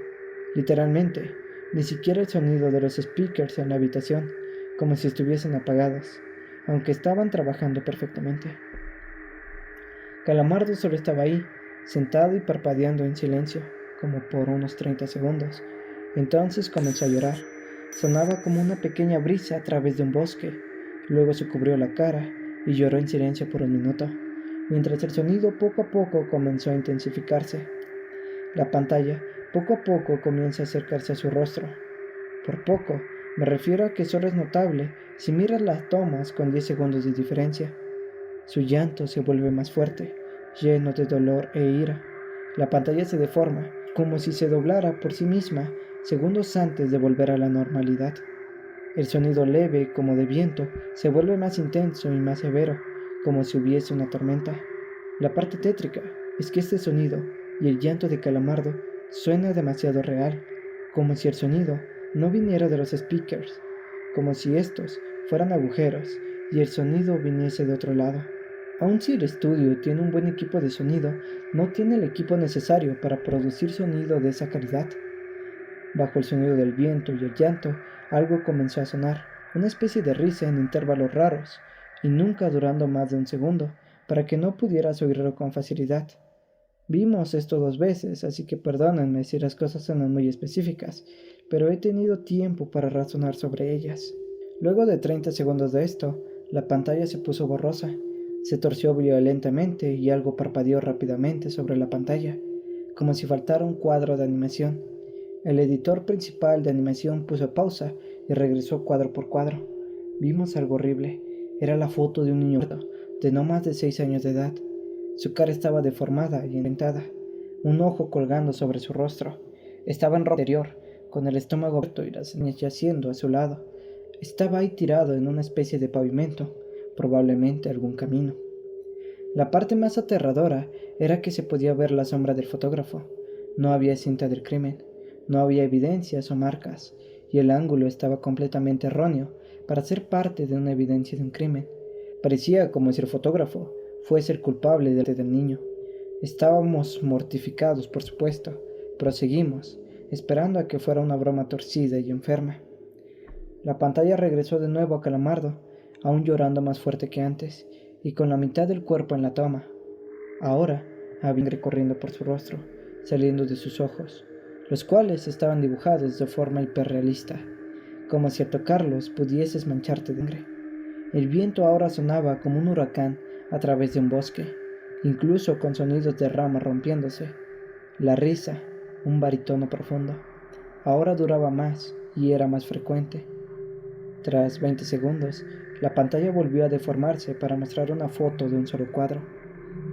Literalmente, ni siquiera el sonido de los speakers en la habitación, como si estuviesen apagados, aunque estaban trabajando perfectamente. Calamardo solo estaba ahí, sentado y parpadeando en silencio, como por unos 30 segundos. Entonces comenzó a llorar. Sonaba como una pequeña brisa a través de un bosque. Luego se cubrió la cara y lloró en silencio por un minuto, mientras el sonido poco a poco comenzó a intensificarse. La pantalla poco a poco comienza a acercarse a su rostro. Por poco, me refiero a que solo es notable si miras las tomas con 10 segundos de diferencia. Su llanto se vuelve más fuerte, lleno de dolor e ira. La pantalla se deforma, como si se doblara por sí misma segundos antes de volver a la normalidad. El sonido leve, como de viento, se vuelve más intenso y más severo, como si hubiese una tormenta. La parte tétrica es que este sonido y el llanto de Calamardo suena demasiado real, como si el sonido no viniera de los speakers, como si estos fueran agujeros y el sonido viniese de otro lado. Aun si el estudio tiene un buen equipo de sonido, no tiene el equipo necesario para producir sonido de esa calidad. Bajo el sonido del viento y el llanto, algo comenzó a sonar, una especie de risa en intervalos raros, y nunca durando más de un segundo, para que no pudieras oírlo con facilidad. Vimos esto 2 veces, así que perdónenme si las cosas suenan muy específicas, pero he tenido tiempo para razonar sobre ellas. Luego de 30 segundos de esto, la pantalla se puso borrosa, se torció violentamente y algo parpadeó rápidamente sobre la pantalla, como si faltara un cuadro de animación. El editor principal de animación puso pausa y regresó cuadro por cuadro. Vimos algo horrible. Era la foto de un niño de no más de 6 años de edad. Su cara estaba deformada y endentada, un ojo colgando sobre su rostro. Estaba en ropa interior, con el estómago abierto y las uñas yaciendo a su lado. Estaba ahí tirado en una especie de pavimento, probablemente algún camino. La parte más aterradora era que se podía ver la sombra del fotógrafo. No había cinta del crimen, no había evidencias o marcas, y el ángulo estaba completamente erróneo para ser parte de una evidencia de un crimen. Parecía como si el fotógrafo fuese el culpable del niño. Estábamos mortificados, por supuesto. Proseguimos, esperando a que fuera una broma torcida y enferma. La pantalla regresó de nuevo a Calamardo, aún llorando más fuerte que antes, y con la mitad del cuerpo en la toma. Ahora había sangre corriendo por su rostro, saliendo de sus ojos, los cuales estaban dibujados de forma hiperrealista, como si al tocarlos pudieses mancharte de sangre. El viento ahora sonaba como un huracán a través de un bosque, incluso con sonidos de ramas rompiéndose. La risa, un barítono profundo, ahora duraba más y era más frecuente. Tras 20 segundos, la pantalla volvió a deformarse para mostrar una foto de un solo cuadro.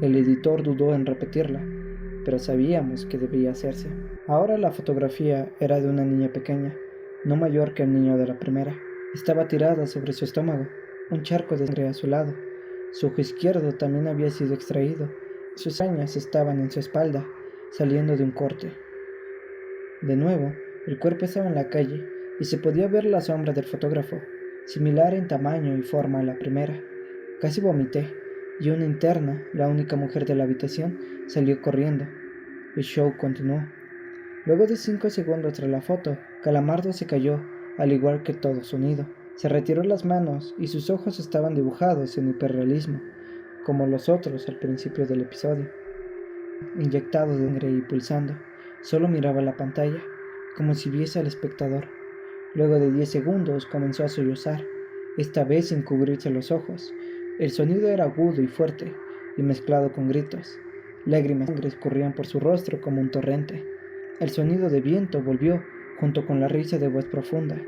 El editor dudó en repetirla, pero sabíamos que debía hacerse. Ahora la fotografía era de una niña pequeña, no mayor que el niño de la primera. Estaba tirada sobre su estómago, un charco de sangre a su lado. Su ojo izquierdo también había sido extraído. Sus arañas estaban en su espalda, saliendo de un corte. De nuevo, el cuerpo estaba en la calle y se podía ver la sombra del fotógrafo, similar en tamaño y forma a la primera. Casi vomité, y una interna, la única mujer de la habitación, salió corriendo. El show continuó. Luego de 5 segundos tras la foto, Calamardo se cayó, al igual que todo su nido. Se retiró las manos y sus ojos estaban dibujados en hiperrealismo, como los otros al principio del episodio. Inyectado de sangre y pulsando, solo miraba la pantalla, como si viese al espectador. Luego de 10 segundos comenzó a sollozar, esta vez sin cubrirse los ojos. El sonido era agudo y fuerte, y mezclado con gritos. Lágrimas de sangre escurrían por su rostro como un torrente. El sonido de viento volvió, junto con la risa de voz profunda,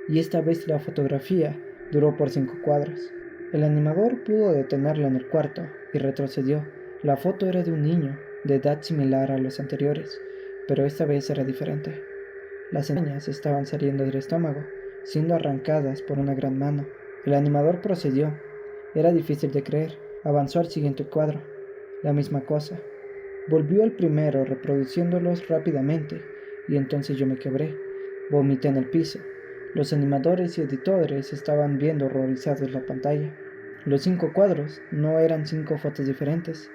y esta vez la fotografía duró por 5 cuadros. El animador pudo detenerla en el cuarto, y retrocedió. La foto era de un niño, de edad similar a los anteriores, pero esta vez era diferente. Las entrañas estaban saliendo del estómago, siendo arrancadas por una gran mano. El animador procedió. Era difícil de creer. Avanzó al siguiente cuadro. La misma cosa. Volvió al primero, reproduciéndolos rápidamente, y entonces yo me quebré. Vomité en el piso. Los animadores y editores estaban viendo horrorizados la pantalla. Los 5 cuadros no eran 5 fotos diferentes,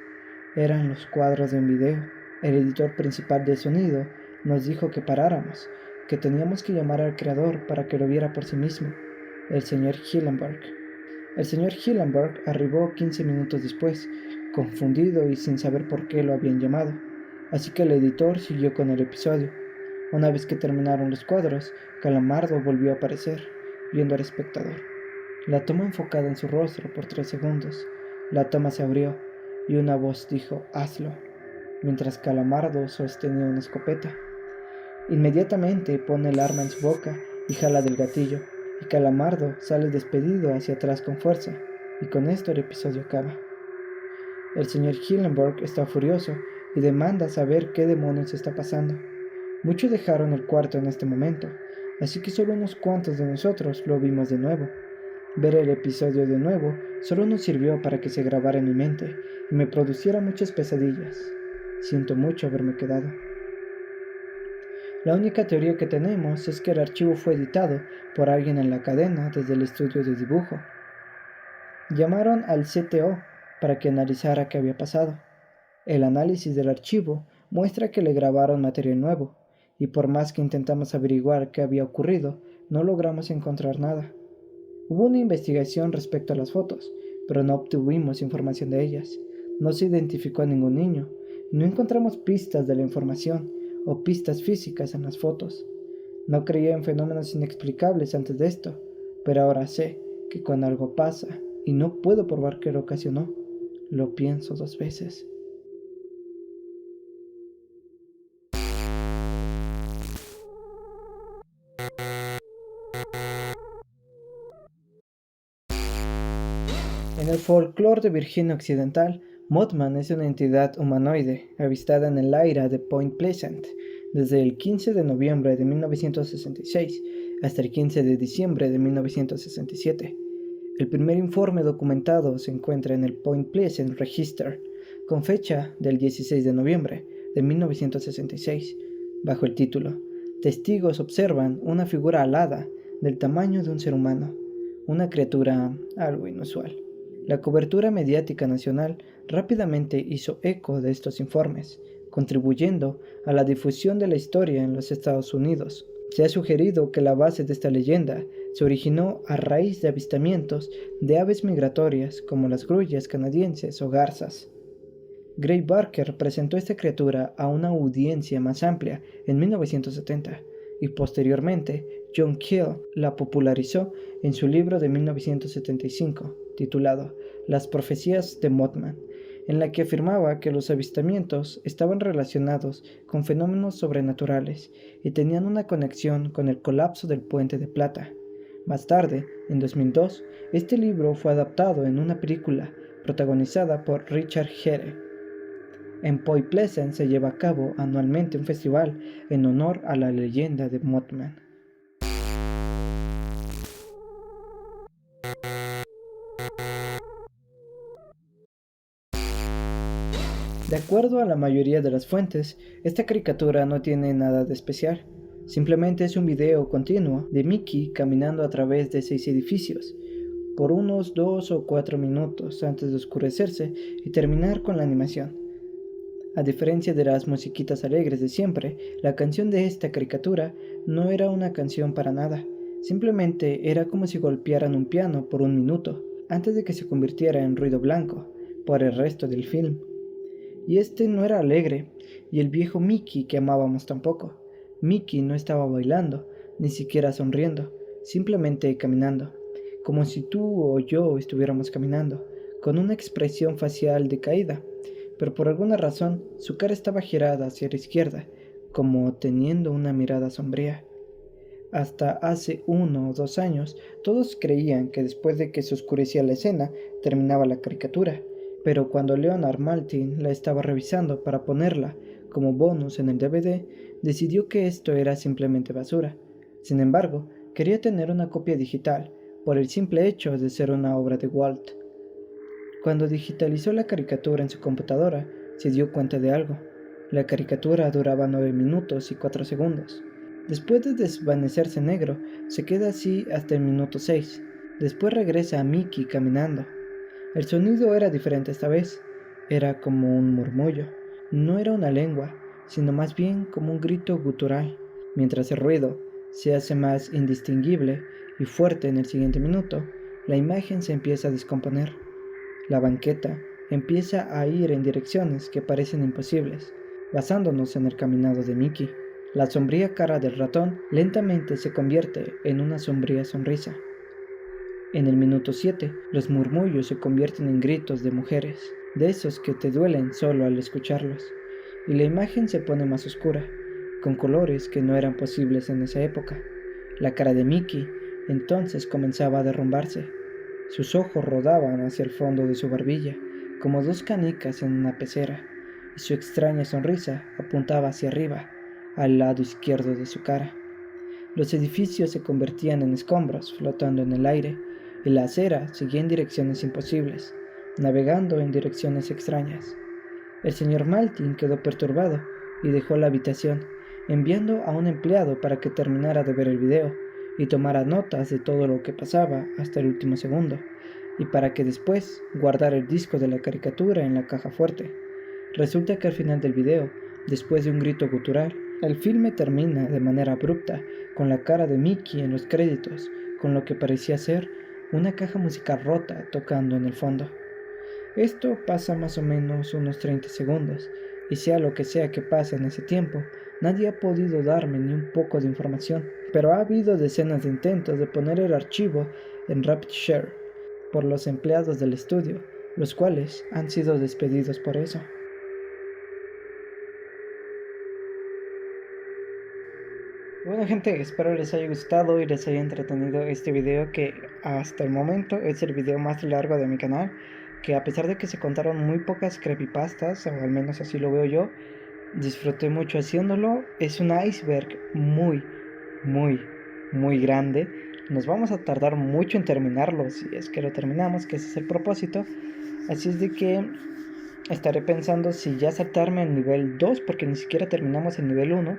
eran los cuadros de un video. El editor principal de sonido nos dijo que paráramos, que teníamos que llamar al creador para que lo viera por sí mismo, el señor Hillenburg. El señor Hillenburg arribó 15 minutos después, confundido y sin saber por qué lo habían llamado, así que el editor siguió con el episodio. Una vez que terminaron los cuadros, Calamardo volvió a aparecer, viendo al espectador. La toma enfocada en su rostro por 3 segundos. La toma se abrió y una voz dijo: «Hazlo», mientras Calamardo sostenía una escopeta. Inmediatamente pone el arma en su boca y jala del gatillo, y Calamardo sale despedido hacia atrás con fuerza, y con esto el episodio acaba. El señor Hillenburg está furioso y demanda saber qué demonios está pasando. Muchos dejaron el cuarto en este momento, así que solo unos cuantos de nosotros lo vimos de nuevo. Ver el episodio de nuevo solo nos sirvió para que se grabara en mi mente y me produciera muchas pesadillas. Siento mucho haberme quedado. La única teoría que tenemos es que el archivo fue editado por alguien en la cadena desde el estudio de dibujo. Llamaron al CTO para que analizara qué había pasado. El análisis del archivo muestra que le grabaron material nuevo, y por más que intentamos averiguar qué había ocurrido, no logramos encontrar nada. Hubo una investigación respecto a las fotos, pero no obtuvimos información de ellas. No se identificó a ningún niño, no encontramos pistas de la información o pistas físicas en las fotos. No creía en fenómenos inexplicables antes de esto, pero ahora sé que cuando algo pasa y no puedo probar qué lo ocasionó, lo pienso 2 veces. En el folclore de Virginia Occidental, Mothman es una entidad humanoide avistada en el área de Point Pleasant desde el 15 de noviembre de 1966 hasta el 15 de diciembre de 1967. El primer informe documentado se encuentra en el Point Pleasant Register, con fecha del 16 de noviembre de 1966, bajo el título «Testigos observan una figura alada del tamaño de un ser humano, una criatura algo inusual». La cobertura mediática nacional rápidamente hizo eco de estos informes, contribuyendo a la difusión de la historia en los Estados Unidos. Se ha sugerido que la base de esta leyenda se originó a raíz de avistamientos de aves migratorias como las grullas canadienses o garzas. Gray Barker presentó esta criatura a una audiencia más amplia en 1970 y posteriormente John Keel la popularizó en su libro de 1975 titulado Las profecías de Mothman, en la que afirmaba que los avistamientos estaban relacionados con fenómenos sobrenaturales y tenían una conexión con el colapso del Puente de Plata. Más tarde, en 2002, este libro fue adaptado en una película protagonizada por Richard Gere. En Point Pleasant se lleva a cabo anualmente un festival en honor a la leyenda de Mothman. De acuerdo a la mayoría de las fuentes, esta caricatura no tiene nada de especial. Simplemente es un video continuo de Mickey caminando a través de 6 edificios, por unos 2 o 4 minutos antes de oscurecerse y terminar con la animación. A diferencia de las musiquitas alegres de siempre, la canción de esta caricatura no era una canción para nada. Simplemente era como si golpearan un piano por un minuto, antes de que se convirtiera en ruido blanco, por el resto del film. Y este no era alegre, y el viejo Mickey que amábamos tampoco. Mickey no estaba bailando, ni siquiera sonriendo, simplemente caminando, como si tú o yo estuviéramos caminando, con una expresión facial decaída, pero por alguna razón su cara estaba girada hacia la izquierda, como teniendo una mirada sombría. Hasta hace 1 o 2 años, todos creían que después de que se oscurecía la escena, terminaba la caricatura, pero cuando Leonard Maltin la estaba revisando para ponerla como bonus en el DVD, decidió que esto era simplemente basura. Sin embargo, quería tener una copia digital, por el simple hecho de ser una obra de Walt. Cuando digitalizó la caricatura en su computadora, se dio cuenta de algo. La caricatura duraba 9 minutos y 4 segundos. Después de desvanecerse negro, se queda así hasta el minuto 6. Después regresa a Mickey caminando. El sonido era diferente esta vez. Era como un murmullo. No era una lengua, sino más bien como un grito gutural. Mientras el ruido se hace más indistinguible y fuerte en el siguiente minuto, la imagen se empieza a descomponer. La banqueta empieza a ir en direcciones que parecen imposibles, basándonos en el caminado de Mickey. La sombría cara del ratón lentamente se convierte en una sombría sonrisa. En el minuto 7, los murmullos se convierten en gritos de mujeres, de esos que te duelen solo al escucharlos, y la imagen se pone más oscura, con colores que no eran posibles en esa época. La cara de Mickey entonces comenzaba a derrumbarse. Sus ojos rodaban hacia el fondo de su barbilla, como 2 canicas en una pecera, y su extraña sonrisa apuntaba hacia arriba, al lado izquierdo de su cara. Los edificios se convertían en escombros flotando en el aire, y la acera seguía en direcciones imposibles, navegando en direcciones extrañas. El señor Maltin quedó perturbado y dejó la habitación, enviando a un empleado para que terminara de ver el video y tomara notas de todo lo que pasaba hasta el último segundo, y para que después guardara el disco de la caricatura en la caja fuerte. Resulta que al final del video, después de un grito gutural, el filme termina de manera abrupta con la cara de Mickey en los créditos, con lo que parecía ser una caja musical rota tocando en el fondo. Esto pasa más o menos unos 30 segundos, y sea lo que sea que pase en ese tiempo, nadie ha podido darme ni un poco de información, pero ha habido decenas de intentos de poner el archivo en RapidShare por los empleados del estudio, los cuales han sido despedidos por eso. Bueno gente, espero les haya gustado y les haya entretenido este video, que hasta el momento es el video más largo de mi canal, que a pesar de que se contaron muy pocas creepypastas, o al menos así lo veo yo, disfruté mucho haciéndolo. Es un iceberg muy grande. Nos vamos a tardar mucho en terminarlo, si es que lo terminamos, que ese es el propósito. Así es de que estaré pensando si ya saltarme al nivel 2, porque ni siquiera terminamos el nivel 1.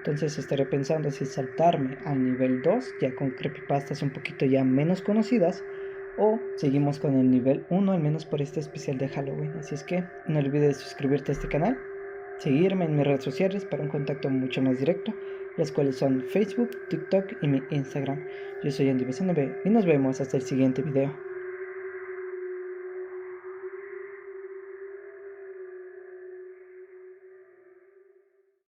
Entonces estaré pensando si saltarme al nivel 2, ya con creepypastas un poquito ya menos conocidas, o seguimos con el nivel 1, al menos por este especial de Halloween. Así es que no olvides suscribirte a este canal, seguirme en mis redes sociales para un contacto mucho más directo, las cuales son Facebook, TikTok y mi Instagram. Yo soy AndyBCNB y nos vemos hasta el siguiente video.